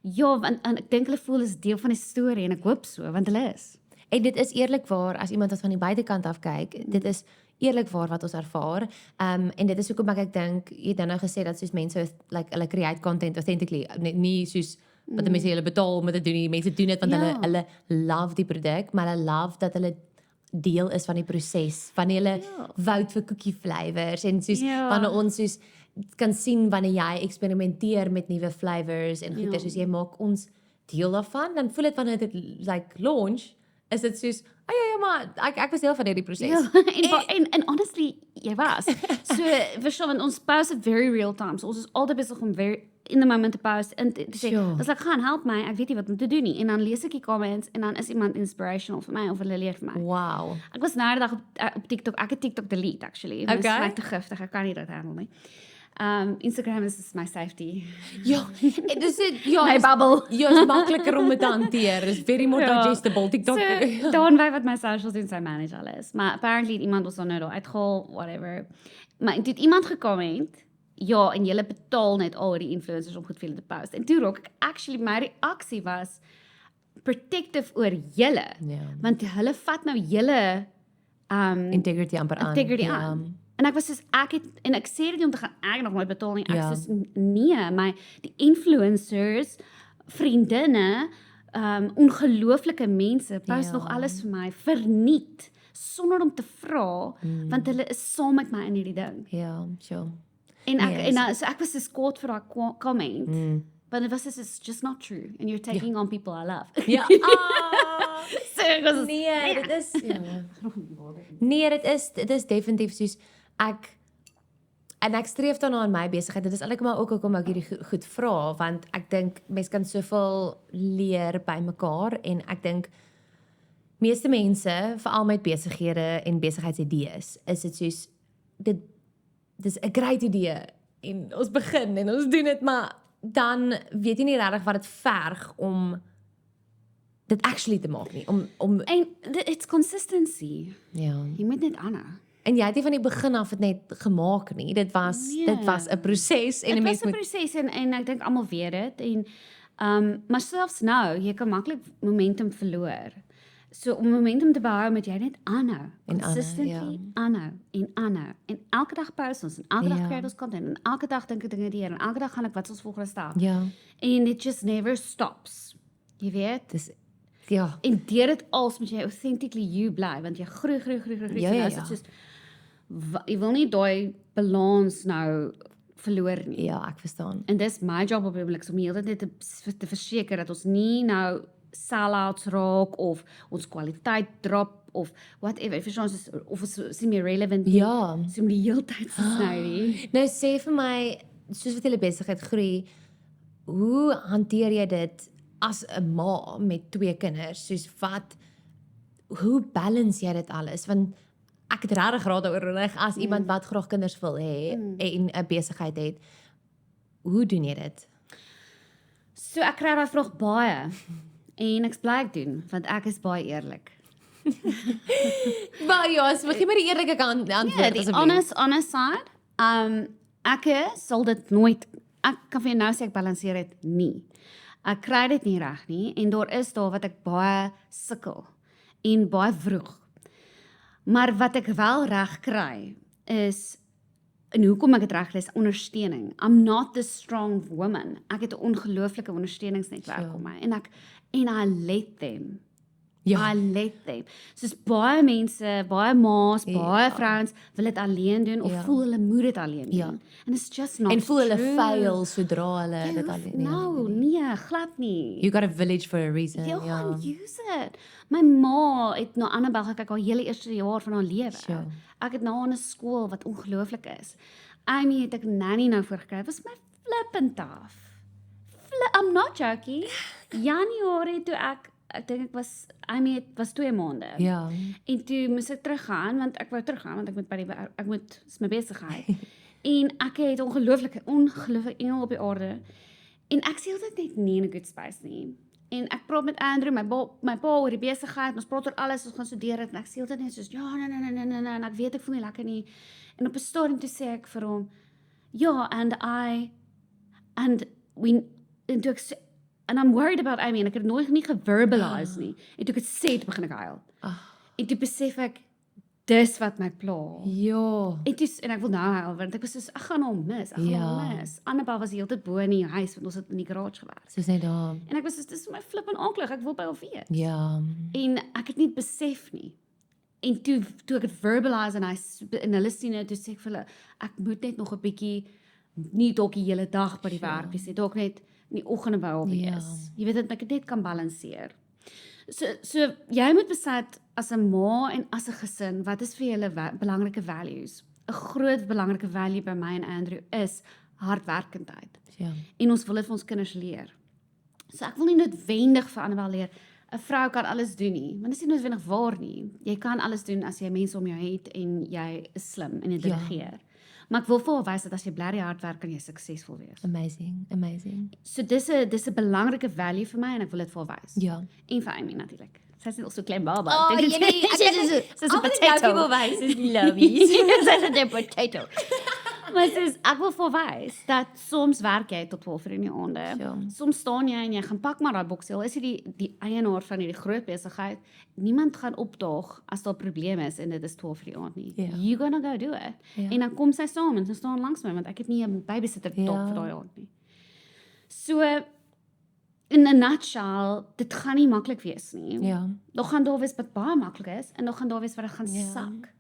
ja, en ek dink hulle voel is deel van die storie, en ek hoop so, want hulle is. En dit is eerlikwaar, as iemand wat van die buitekant af kyk, dit is eerlikwaar wat ons ervaar. En dit is hoekom ek dink, jy het nou gesê dat soos mense, like, hulle create content authentically, nie soos, wat mense hulle betaal om dit te doen nie, mense doen dit want hulle love die produk, maar hulle love dat hulle deel is van die proses, van hulle woud vir cookie flavors, en soos, wanneer ons soos, kan sien wanneer jy eksperimenteer met nuwe flavors, en goeie, soos jy maak ons deel daarvan, dan voel dit wanneer dit, like, launch, is dit soos, ja, maar ek was deel van hierdie proses. En honestly, jy was. So, verstaan, want ons post het very real time, so ons is altyd besig om very in the moment te post, en te sê, dis like, gaan, help my, ek weet nie wat om te doen nie, en dan lees ek die comments, en dan is iemand inspirational vir my, of hulle leer vir my. Wow. Ek was na die dag op TikTok, ek het TikTok delete, actually, want dit is my te giftig, ek kan nie dit handle nie. Instagram is my safety. Ja, dis dit, My bubble. Ja, is makliker om dit te hanteer. Is very more digestible. TikTok. So, dan weet wat my socials en sy manage alles. Maar apparently iemand was dan nou daar uitgehaal, whatever. Maar toe het iemand gecomment, ja, en julle betaal net al die influencers om goed vir julle te post. En toe raak ek actually, my reaksie was protective oor julle. Want hulle vat nou julle integrity amper aan. En ek was soos, en ek sê dit nie om te gaan, ek nog nooit betaal nie, ek soos, nee, maar die influencers, vriendinne, ongelooflike mense, post nog alles vir my, verniet, sonder om te vra, want hulle is saam met my in hierdie ding. Ja, sure. En so ek was dus kwaad vir daai comment, but it was it's just not true, and you're taking on people I love. Ja, So ek was, nee, dit is, nee, dit is definitief soos, ek streef daarna in my besigheid, dit is eintlik maar ook hoekom ek hierdie goed vra, want ek dink, mens kan soveel leer by mekaar, en ek dink, meeste mense, veral met besighede en besigheidsidees, is dit soos, dit is 'n great idee, en ons begin, en ons doen dit, maar dan weet jy nie regtig wat dit verg om dit actually te maak nie, en it's consistency. Ja. Jy moet net aanhou. En jy het nie van die begin af het net gemaak nie. Dit was 'n proses en 'n mens moet proses en ek dink almal weet dit en maar selfs nou, jy kan maklik momentum verloor. So om momentum te behou moet jy net aanhou. En aanhou, Consistently aanhou en aanhou. En elke dag post ons en elke dag Ja. kry ons content en elke dag dink ek dinge deur en elke dag gaan ek wat is ons volgende stap. Ja, En it just never stops. Jy weet? dis ja, En deur dit als moet jy authentically you bly want jy groei. Ja, So ja, nou is ja. dit soos jy wil nie daai balans nou verloor nie. ja, ek verstaan. En dis my job op die oomblik om heeltyd net te verseker dat ons nie nou sell-outs raak of ons kwaliteit drop of whatever. Verstaan ons of ons is nie meer relevant nie. Ja. So om die heeltyd te sny nie. Nou sê vir my, soos wat julle besigheid groei, hoe hanteer jy dit as 'n ma met 2 kinders? Soos hoe balance jy dit alles? Want ek het regtig graag daaroor reg as iemand wat graag kinders wil hê en 'n besigheid het. Hoe doen jy dit? So ek kry daai vraag baie en ek's bly ek doen want ek is baie eerlik. Maar ja, so gee my die eerlike kant antwoord Die asseblief. honest side. Ek sal dit nooit ek kan vir jou nou sê ek balanseer dit nie. Ek kry dit nie reg nie en daar is daar wat ek baie sukkel en baie vroeg. Maar wat ek wel reg kry is en hoekom ek dit reg kry is ondersteuning. I'm not the strong woman. Ek het 'n ongelooflike ondersteuningsnetwerk Sure. om my en I let them. Ja. I let them. Soos baie mense, baie ma's, baie Ja. vrouens wil dit alleen doen of Ja. voel hulle moet dit alleen doen. Ja. And it's just not En voel hulle true. fail sodra hulle dit alleen Nou, nee, glad nie. You got a village for a reason. Jy Ja. gaan use it. My ma het na Annabel gekyk haar hele eerste jaar van haar lewe. Sure. Ek het na 'n skool wat ongelooflik is. Amy het ek nanny nou voorgekry. Was my flippend taaf. I'm not joking. Januarie toe ek dink Amy was 2 maande. Ja. En toe moes ek teruggaan want ek wou teruggaan want ek moet by die ek moet is my besigheid. En ek het ongelooflike engel op die aarde. En ek sê altyd net nie in 'n good space nie. En ek praat met Andrew, my pa oor die besigheid, ons praat oor alles, ons gaan studeer dit en ek sê altyd net soos ja, nee, en ek weet ek voel nie lekker nie. En op 'n stadium toe sê ek vir hom, ja, en toe ek sê, and I'm worried about Amy en ek het dit nooit nie geverbalise nie. En toe ek dit sê, toe begin ek huil. En toe besef ek dis wat my pla. Ja. En ek wil nou huil want ek was soos ek gaan hom mis. Annabel was heeltyd bo in die huis want ons het in die garage gewerk. Soos net daar. En ek was soos dis vir my flippend aaklig. Ek wil by haar weet. Ja. En ek het nie besef nie. En toe ek het verbalise en hulle sien dit, toe sê ek vir hulle ek moet net nog 'n bietjie nie dalk die hele dag by die werk wees nie. Dalk net in die oggende by haar wees. Jy weet dat ek dit net kan balanseer. So jy moet besluit as 'n ma en as 'n gesin, wat is vir julle belangrike values? 'n Groot belangrike value by my en Andrew is hardwerkendheid. Ja. En ons wil dit vir ons kinders leer. So ek wil nie noodwendig vir Annabel leer 'n vrou kan alles doen nie, want dit is nie noodwendig waar nie. Jy kan alles doen as jy mense om jou het en jy is slim en intelligeer. Maar ek wil vir haar wys dat as jy bly hard werk kan jy suksesvol wees. Amazing. So dis 'n belangrike value vir my en ek wil dit vir haar wys. Ja. En vir Amy natuurlik. Sy is net so klein baba. Oh, Sy's Sy's 'n potato. wys is lovies. Sy's 'n potato. Maar ek wil vir wys dat soms werk jy tot 12 uur in die aande. Sure. Soms staan jy en jy gaan pak maar daai boksie. Al is jy die eienaar van hierdie groot besigheid, niemand gaan opdaag as daar probleme is en dit is 12 uur die aand nie. Ja. You gonna go do it. Ja. En dan kom sy saam en sy staan langs my want ek het nie 'n babysitter dalk vir daai aand nie. So in 'n nutshell, dit gaan nie maklik wees nie. Ja. Daar gaan daar wees wat baie maklik is en daar gaan daar wees wat gaan Ja. sak.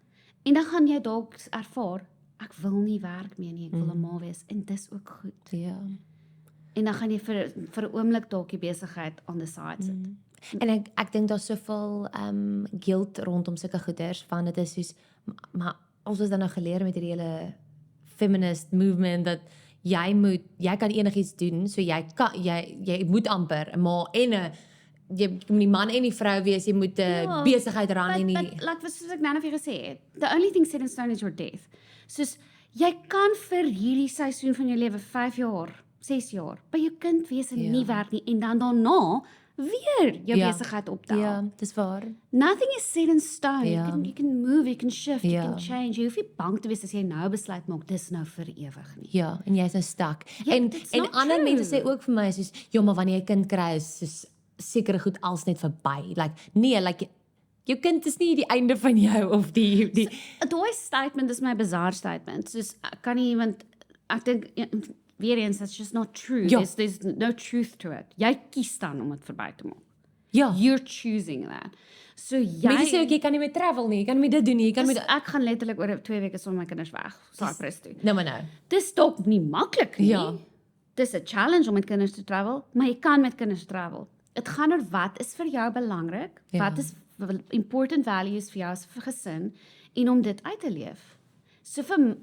En dan gaan jy dalk ervaar, ek wil nie werk meer nie, ek wil 'n ma wees en dis ook goed. Ja. En dan gaan jy vir 'n oomblik dalk die besigheid on the side sit. En ek dink daar's soveel guilt rondom sulke goeders van dit is soos maar ons is dan nou geleer met hierdie hele feminist movement dat jy kan enigiets doen, so jy moet amper 'n ma en 'n jy moet die man en die vrou wees, jy moet 'n besigheid ran en nie. But like soos ek nou vir jou gesê het, the only thing set in stone is your death. Soos jy kan vir hierdie seisoen van jou lewe 5 jaar, 6 jaar by jou kind wees en nie werk nie en dan daarna weer jou besigheid optel. Ja, dis waar. Nothing is set in stone. Ja. You can move, you can shift, you Ja. can change. Jy hoef nie bang te wees as jy nou besluit maak dis nou vir ewig nie. Ja, en jy's nou stuck. Ja, en it's en not ander true. mense sê ook vir my soos ja, maar wanneer jy 'n kind kry is soos sekere goed als net verby. Nee, jou kind is nie die einde van jou of die Daai statement is my bizarre statement. Soos ek kan nie want ek dink weer eens that's just not true. Ja. There's no truth to it. Jy kies dan om dit verby te maak. ja. You're choosing that. So Mense sê ook jy kan nie meer travel nie, jy kan nie meer dit doen nie, jy kan nie dis, ek gaan letterlik oor 2 weke sonder my kinders weg, Cyprus toe. nou maar nou. Dis dalk nie maklik nie. Ja. Dis 'n challenge om met kinders te travel, maar jy kan met kinders travel. Dit gaan oor wat is vir jou belangrik, Ja. wat is important values vir jou as vir gesin en om dit uit te leef. So vir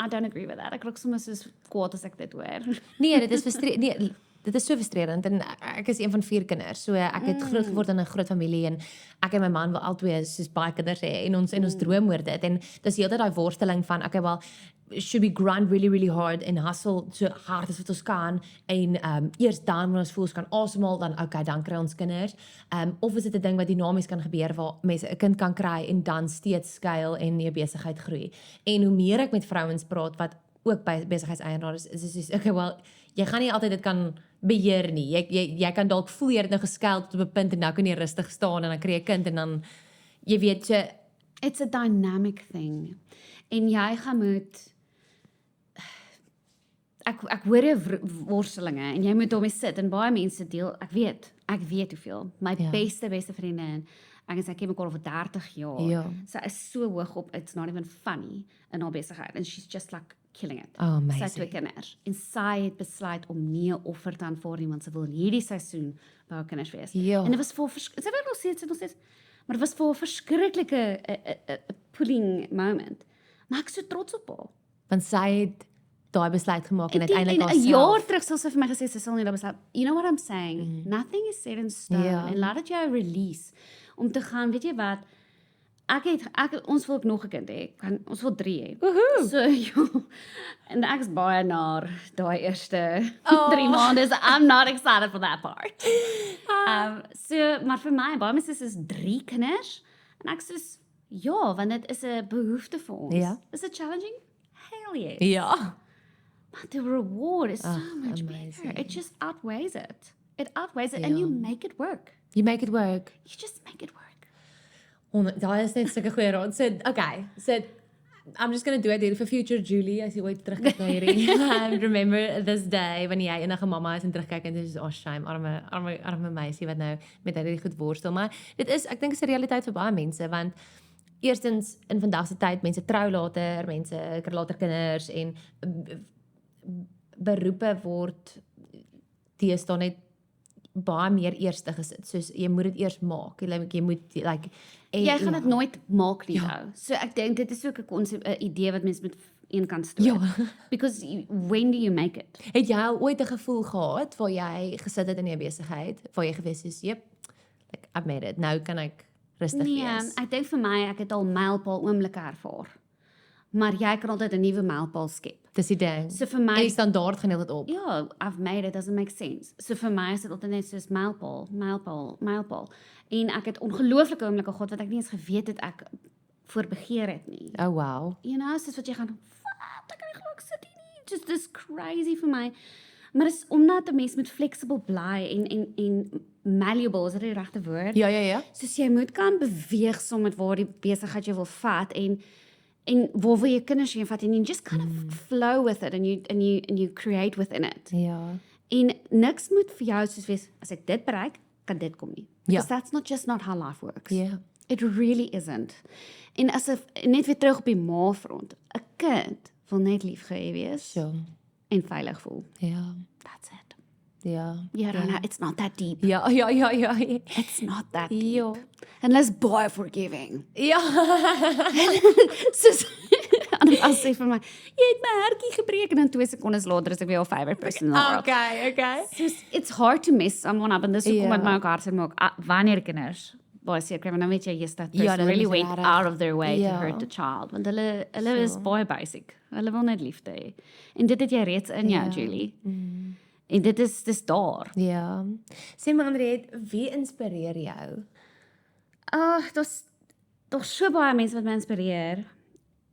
I don't agree with that. Ek raak soms soos kwaad as ek dit hoor. Nee, dit is nee, dit is so frustrerend en ek is een van 4 kinders. So ek het groot geword in 'n groot familie en ek en my man wil albei soos baie kinders hê en ons droom oor dit en dis heeltyd daai worsteling van okay, well should we grind really hard and hustle so hard as wat ons kan en eers dan wanneer ons voel ons kan asemhaal dan okay, dan kry ons kinders. Of is dit 'n ding wat dinamies kan gebeur waar mense 'n kind kan kry en dan steeds skuil en jou besigheid groei. En hoe meer ek met vrouens praat wat ook by besigheidseienaars is okay, well jy gaan nie altyd dit kan beheer nie. Jy kan dalk voel jy het nou geskuil tot op 'n punt en nou kan jy rustig staan en dan kry jy 'n kind en dan jy weet so It's a dynamic thing. En jy gaan moet ek hoor jou worstelinge en jy moet daarmee sit en baie mense deel, ek weet hoeveel. My Ja. beste vriendin, ek en sy ken mekaar al vir 30 jaar. Ja. Sy is so hoog op, it's not even funny in haar besigheid and she's just like killing it. Oh, amazing. Sy het 2 kinders en sy het besluit om nie 'n offer te aanvaar nie want sy wil hierdie seisoen by haar kinders wees. Ja. En dit was vir sy wil nog steeds, maar dit was vir 'n verskriklike pulling moment. Maar ek is so trots op haar. want sy het daai besluit gemaak en Ek dink uiteindelik en 'n jaar haarself. terug sal sy vir my gesê sy sal nie dat besluit. You know what I'm saying? Nothing is set in stone. Ja. En laat dit jou release om te gaan, weet jy wat? Ons wil ook nog 'n kind hê. Ons wil 3 hê. So ja. En ek is baie naar daai eerste 3 maande. So I'm not excited for that part. So maar vir my, baie mense is 3 kinders en ek sê ja, want dit is 'n behoefte vir ons. Ja. Is it challenging? Hell yes. Ja. But the reward is so much amazing. bigger. It just outweighs it. It outweighs it and you make it work. You make it work. You just make it work. Daai is net sulke goeie raad. So okay, so I'm just going to do it for future Julie as jy ooit terugkyk na hierdie. Remember this day wanneer jy enige mamma is en terugkyk en dis oh shame, arme meisie wat nou met hierdie goed worstel, maar dit is ek dink is 'n realiteit vir baie mense want eerstens in vandag se tyd mense trou later, mense kry later kinders en beroepe word teëstaan net baie meer eerste gesit. Soos jy moet dit eers maak. Jy moet like Jy gaan dit nooit maak nie Ja. nou. So ek dink dit is ook 'n idee wat mense met een kant stoot. Ja. Because when do you make it? Het jy al ooit 'n gevoel gehad waar jy gesit het in jou besigheid, waar jy gewees is, "Jep, like I've made it. Nou kan ek rustig Nee, wees." ek dink vir my ek het al mylpaal oomblikke ervaar. Maar jy kan altyd 'n nuwe mylpaal skep. Dis die ding. So vir En my die standaard gaan dit op. ja, I've made it doesn't make sense. So vir my is dit altyd net soos mylpaal. En ek het ongelooflike oomblikke gehad wat ek nie eens geweet het ek voorbegeer het nie. Oh wow. You know, soos wat jy gaan, wat, ek kan nie glo ek sit hier nie. Just this crazy vir my. Maar dis omdat 'n mens moet flexible bly en malleable, is dit die regte woord? Ja. Soos jy moet kan beweeg saam met waar die besigheid jou wil vat en waar wil jy kinders heen vat en you just kind of flow with it and you create within it. Ja. En niks moet vir jou soos wees as ek dit bereik, kan dit kom nie. Because Ja. that's just not how life works. Ja. It really isn't. En net weer terug op die ma-front. 'n Kind wil net lief gehê wees So. en veilig voel. Ja. That's it. Ja. Yeah, Rana, it's not that deep. Ja. It's not that deep. Ja. And let's boy forgiving. Ja. Soos en sê vir my, jy het my hartjie gebreek en dan 2 sekondes later is ek weer al favorite person in the world. Okay. Soos, it's hard to mess someone up en dis hoekom Ja. met my ook hard maak wanneer kinders baie seer kry, maar dan weet jy yes that Ja, person dit really is went regtig. out of their way Ja. to hurt the child want hulle is baie basic. Hulle wil net liefde hê. En dit het jy reeds in jou, Julie. En dis daar. Ja. Sê maar Andriet, wie inspireer jou? Daar's so baie mense wat my inspireer.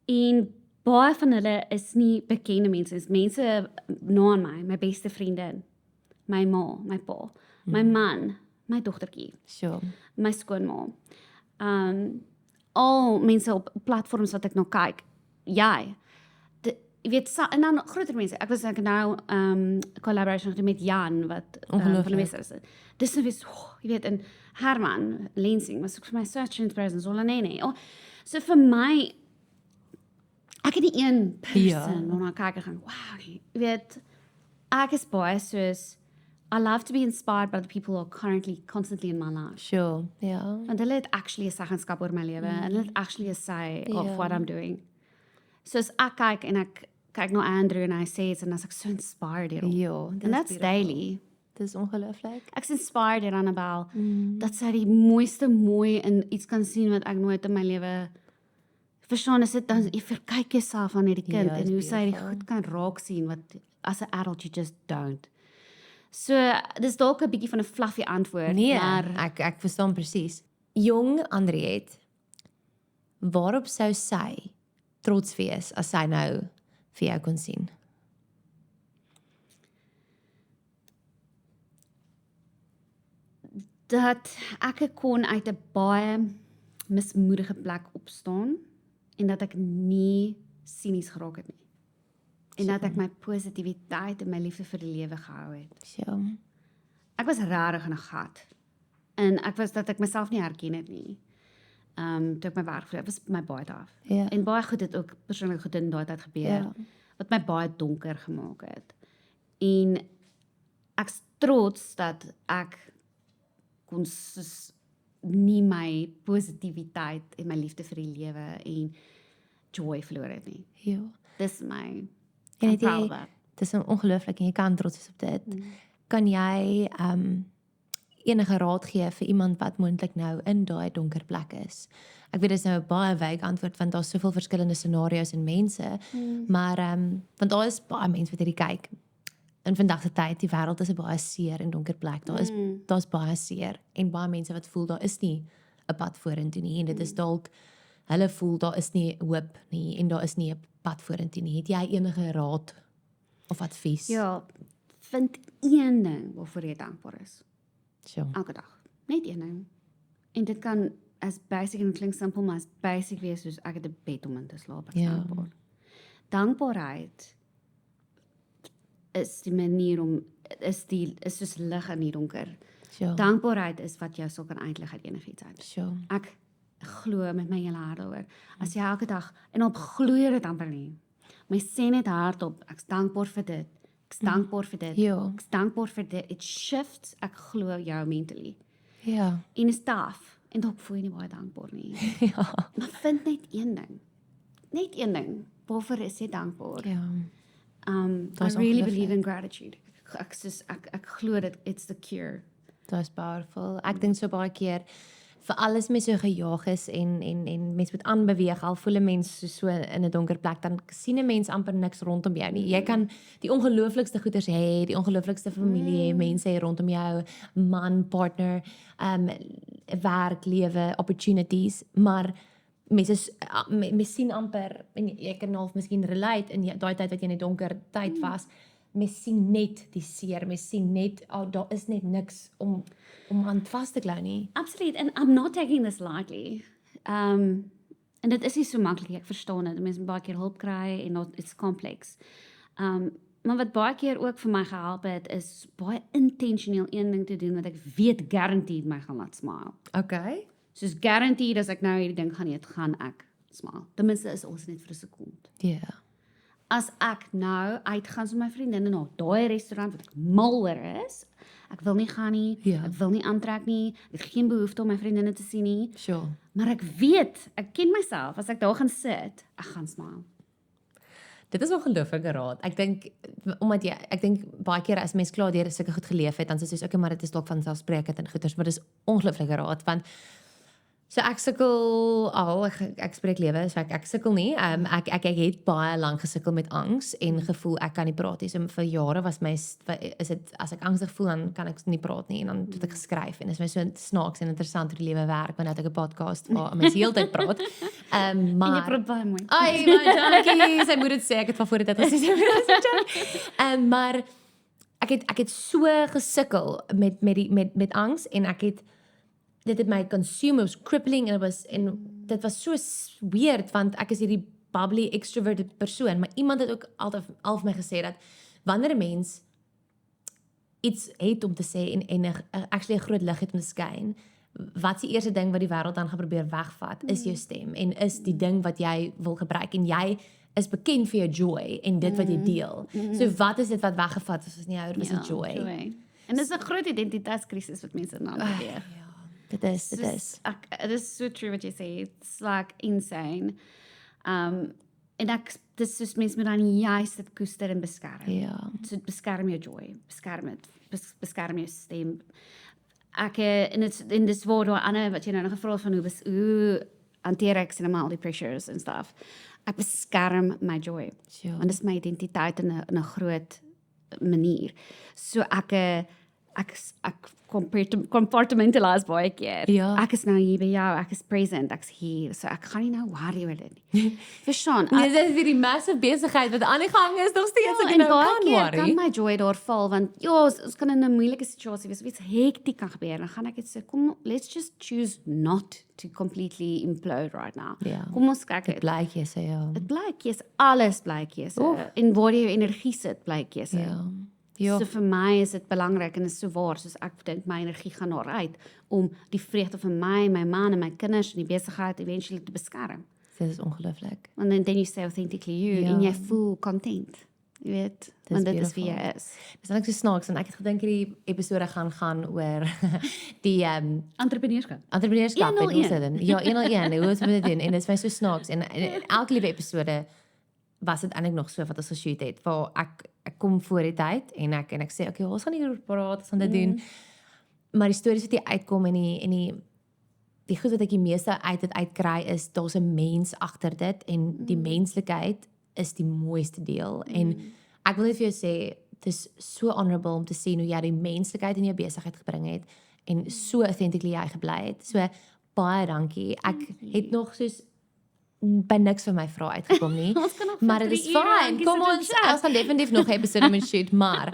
En baie van hulle is nie bekende mense, is mense na aan my beste vriendin, my ma, my pa, my man, my dogtertjie, Sure. my skoonma. Al mense op platforms wat ek nou kyk, jy weet, en dan groter mense, ek was nou collaboration gedoen met Jan, wat van die Wester is. Dis nou weer, jy weet, en Herman Lensing, was ook vir my such inspiration, Zolanene. So vir my, ek het die een person, waarna kyk en gaan, wow, jy weet, ek is baie soos, I love to be inspired by the people who are currently constantly in my life. Sure, ja. Want hulle het actually 'n seggenskap oor my lewe, en hulle het actually 'n say of what I'm doing. So as ek kyk en ek kyk na Andrew en hy sê iets en as ek so inspired hierop. Ja, And that's daily. Dis ongelooflik. Ek's inspired hier Annabel, dat sy die mooiste mooi in iets kan sien wat ek nooit in my lewe verstaan is dit dan jy verkyk jouself aan hierdie kind en hoe sy die goed kan raak sien wat as 'n adult you just don't. So dis dalk 'n bietjie van 'n fluffy antwoord, maar ek verstaan presies. Jong Andriet, waarop sou sy trots wees as sy nou vir jou kon sien? Dat ek kon uit 'n baie mismoedige plek opstaan en dat ek nie sinies geraak het nie. En dat ek my positiwiteit en my liefde vir die lewe gehou het. So. Ek was rarig in 'n gat. En ek was dat ek myself nie herken het nie. Toe ek my werk verloor, was my baie af. Ja. En baie goed het ook persoonlik goed in daai tyd gebeur wat my baie donker gemaak het. En ek's trots dat ek kon nie my positiwiteit en my liefde vir die lewe en joy verloor het nie. Ja. Dis my En I'm proud of that. Dis ongelooflik en jy kan trots wees op dit. Kan jy enige raad gee vir iemand wat moontlik nou in daai donker plek is? Ek weet dit is nou 'n baie vague antwoord want daar's soveel verskillende scenario's en mense, maar want daar is baie mense wat hierdie kyk. In vandag se tyd, die wêreld is 'n baie seer en donker plek. Daar's baie seer en baie mense wat voel daar is nie 'n pad vorentoe nie en dit is dalk hulle voel daar is nie hoop nie en daar is nie 'n pad vorentoe nie. Het jy enige raad of advies? Ja, vind een ding waarvoor jy dankbaar is. So. Elke dag. Net een ding. En dit kan as basic en klink simpel, maar as basic wees soos ek het 'n bed om in te slaap. Ek is dankbaar. Dankbaarheid is die manier om is soos lig in die donker. So. Dankbaarheid is wat jou sal kan uitlig uit enigiets uit. So. Ek glo met my hele hart daaroor. As jy elke dag en op glo dit amper nie. My sê net hardop, ek's dankbaar vir dit. Ek's dankbaar vir dit. Ja. Ek's dankbaar vir dit. It shifts, ek glo jou mentally. Ja. En is taaf. En dalk voel jy nie baie dankbaar nie. Ja. Maar vind net een ding. Net een ding. Waarvoor is jy dankbaar? Ja. I Dis really ongelooflik. believe in gratitude. Ek glo dat it's the cure. Dit is powerful. Ek dink so baie keer vir alles mens so gejaag is en mens moet aanbeweeg al voel 'n mens so in 'n donker plek dan sien 'n mens amper niks rondom jou nie. Jy kan die ongelooflikste goeders hê, die ongelooflikste familie hê, mense hê rondom jou, man, partner, werk, lewe, opportunities, maar mense sien amper en jy kan half miskien relate in daai tyd wat jy in 'n donker tyd was. Mens sien net die seer, mens sien net daar is net niks om aan vas te klou nie. Absoluut, and I'm not taking this lightly. En dit is nie so maklik, ek verstaan dit. Mense moet baie keer hulp kry en it's complex. Maar wat baie keer ook vir my gehelp het, is baie intentioneel een ding te doen wat ek weet guaranteed my gaan laat smile. Okay. Soos guaranteed as ek nou hierdie ding gaan eet, gaan ek smile. Ten minste is ons net vir 'n sekonde. Ja. As ek nou uitgaan met my vriendinne na daai restaurant wat ek mal oor is, ek wil nie gaan nie, ek wil nie aantrek nie, ek het geen behoefte om my vriendinne te sien nie, Sure. maar ek weet, ek ken myself, as ek daar gaan sit, ek gaan smile. Dit is ongelooflike raad. Ek dink baie keer as mens klaar deur sulke goed geleef het, dan sê jy okay, maar dit is dalk van selfspreekend en goeters, maar dis ongelooflike raad want so ek sukkel ek spreek lewe, so ek sukkel nie. Ek het baie lank gesukkel met angs en gevoel ek kan nie praat nie. So vir jare was is dit as ek angstig voel dan kan ek nie praat nie en dan het ek geskryf en dit is my so snaaks en interessant hoe die lewe werk, want nou het ek 'n podcast waar mense heeltyd praat. Maar En jy praat baie mooi. Ai, my dankie. Sy moet dit sê, ek het van voor dit gesê. Maar ek het so gesukkel met angs en ek het dit het my consume, it was crippling en dit was so weird want ek is hierdie bubbly extroverted persoon, maar iemand het ook altyd al vir my gesê dat wanneer 'n mens iets het om te sê en actually 'n groot lig het om te skyn, wat is die eerste ding wat die wêreld dan gaan probeer wegvat, is jou stem en is die ding wat jy wil gebruik en jy is bekend vir jou joy en dit wat jy deel. So wat is dit wat weggevat is nie jou, was die joy. En dis 'n groot identiteitskrisis wat mense nou beweeg. Dit is. It is so true what you say. It's like insane. En dis soos mense moet dan juist dit koester en beskerm. Ja. So beskerm jou joy, beskerm dit, beskerm jou stem. En dis waar daar ander wat jy nou nog gevra het van hoe hanteer ek sien maar al die pressures en stuff. Ek beskerm my joy. Sure. Want dit is my identiteit in 'n groot manier. So ek compartmentalize baie keer. Ja. Ek is nou hier by jou, ek is present, ek's hier. So ek gaan nie nou worry oor dit nie. Verstaan? Dit is weer die massive besigheid wat aan die gang is nog steeds ek en nou baie kan keer worry. kan my joy daar val want ons kan in 'n moeilike situasie wees, iets hektiek kan gebeur. Dan gaan ek net sê kom let's just choose not to completely implode right now. Ja. Kom ons kyk Dit bly keuse, ja. Dit bly keuse, alles bly keuse. En waar jy jou energie sit, bly keuse. Ja. Ja. So vir my is dit belangrik en is so waar, soos ek dink my energie gaan daaruit om die vreugde van my man en my kinders en die besigheid eventually te beskerm. Dit is ongelooflik. And then you say authentically you en jy voel content. Jy weet, want dit is wie jy is. Dis net so snaaks en ek het gedink hierdie episode gaan oor die Entrepreneurskap. entrepreneurskap en hoe 101. sit dit. Ja, 101, hoe ons moet dit doen en dit is my so snaaks en elke liewe episode was dit eintlik nog so wat ons geshoot het waar ek kom voor die tyd en ek sê okay, ons gaan hier praat, ons gaan dit doen. Maar die stories wat hier uitkom en die goed wat ek die meeste uit dit uitkry is daar's 'n mens agter dit en die menslikheid is die mooiste deel en ek wil net vir jou sê dit is so honorable om te sien hoe jy die menslikheid in jou besigheid gebring het en so authentically jy gebly het. So baie dankie. Ek het nog soos by niks van my vrae uitgekom nie. Maar dit is fyn. Kom ons gaan definitief nog 'n episode moet shoot, maar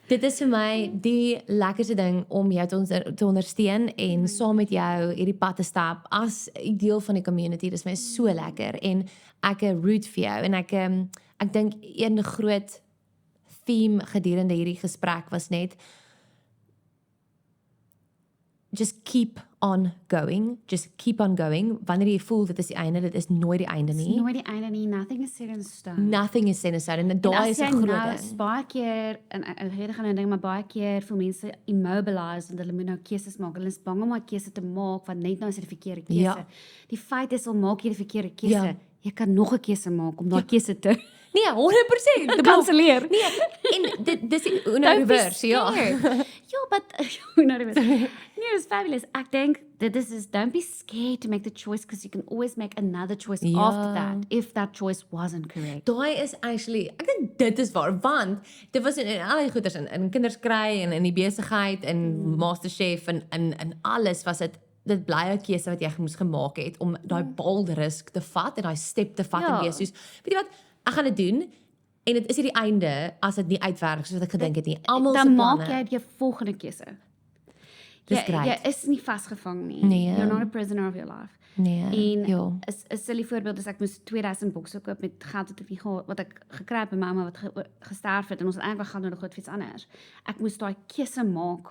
dit is vir my die lekkerste ding om jou te ondersteun en saam met jou hierdie pad te stap as 'n deel van die community. Dit is my so lekker en ek root vir jou en ek dink een groot theme gedurende hierdie gesprek was net just keep on going. Just keep on going. Wanneer jy voel dit is die einde, dit is nooit die einde nie. Nooit die einde nie, nothing is set in stone. Nothing is set in stone. En daai is 'n groot ding. Baie keer en ek gaan nou ding, maar baie keer voel mense immobilized en hulle moet nou keuses maak. Hulle is bang om 'n keuse te maak want net nou is dit die verkeerde keuse. Ja. Die feit is al maak jy die verkeerde keuse, Ja. jy kan nog 'n keuse maak om daai keuse te Nee, 100%. te kanselleer. Nee, en dis die Uno reverse, ja. Ja, but Uno reverse. Nee, it's fabulous. Ek dink dit is don't be scared to make the choice because you can always make another choice Ja. after that if that choice wasn't correct. Daai is actually, ek dink dit is waar, want dit was in al die goeders in kinders kry en in die besigheid en MasterChef en alles was dit bly 'n keuse wat jy moes gemaak het om daai bold risk te vat en daai step te vat en wees soos, weet jy wat, ek gaan dit doen en dit is nie die einde as dit nie uitwerk soos wat ek gedink het nie. Almal se Dan planne. maak jy jou volgende keuse. Dis great. Jy is nie vasgevang nie. Nee. You're not a prisoner of your life. Nee, En ja. 'n silly voorbeeld is ek moes 2000 bokse koop met geld wat ek nie gehad wat ek gekry het by my ouma wat gesterf het en ons het eintlik gaan nou goed vir iets anders. Ek moes daai keuse maak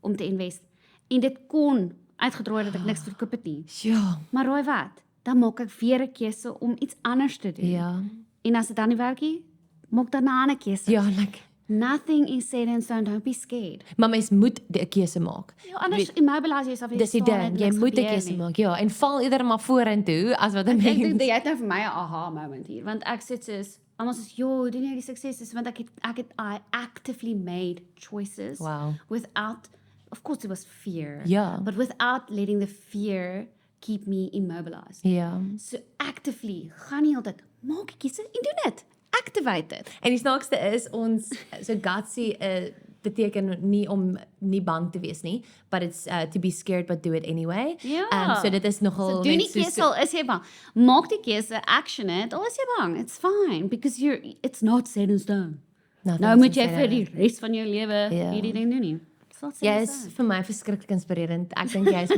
om te invest en dit kon uitgedraai dat ek niks verkoop het nie. Ja. Maar raai wat? Dan maak ek weer 'n keuse om iets anders te doen. Ja. En as dit dan nie werk nie, maak dan 'n ander keuse. Ja, like Nothing is set in stone, don't be scared. maar mens moet 'n keuse maak. Ja, anders immobilize jouself. Dis die ding, jy moet 'n keuse maak. Ja, en val eerder maar vorentoe as wat 'n Ek mens. dink jy het nou vir my 'n aha moment hier, want ek sit soos almal soos, "Jo, doen jy die sukses is want I actively made choices Wow. without of course it was fear. Ja. But without letting the fear keep me immobilized. Ja. So actively gaan nie altyd maak 'n keuse en doen dit. Activate it. En die snaakste is ons so gutsy beteken nie om nie bang te wees nie, but it's to be scared but do it anyway. Ja. So dit is nogal So doen die keuse al is jy bang. Maak die keuse, action it, al is jy bang. It's fine because it's not set in stone. Nou moet jy vir die res van jou lewe Ja. hierdie ding doen nie. It's Wat sê Jy jy is so? vir my verskriklik inspirerend. Ek dink jy is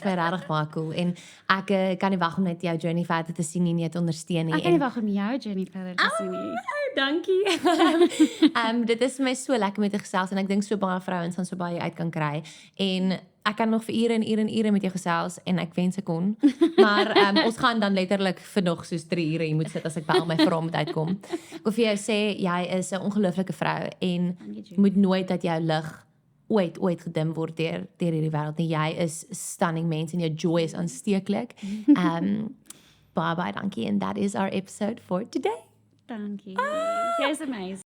regtig baie cool en ek kan nie wag om net jou journey verder te sien en jou te ondersteun nie. Ek kan nie wag om jou journey verder te sien nie. Dankie. Dit is vir my so lekker met jou gesels en ek dink so baie vrouens gaan so baie uit kan kry en ek kan nog vir ure en ure en ure met jou gesels en ek wens ek kon. Maar ons gaan dan letterlik vir nog soos 3 ure hier moet sit as ek by al my vrae moet uitkom. Ek wil vir jou sê jy is 'n ongelooflike vrou en moet nooit dat jou lig ooit gedim word deur hierdie wêreld nie. Jy is stunning mens en jou joy is aansteeklik. Bye bye, dankie and that is our episode for today. Dankie. Jy's amazing.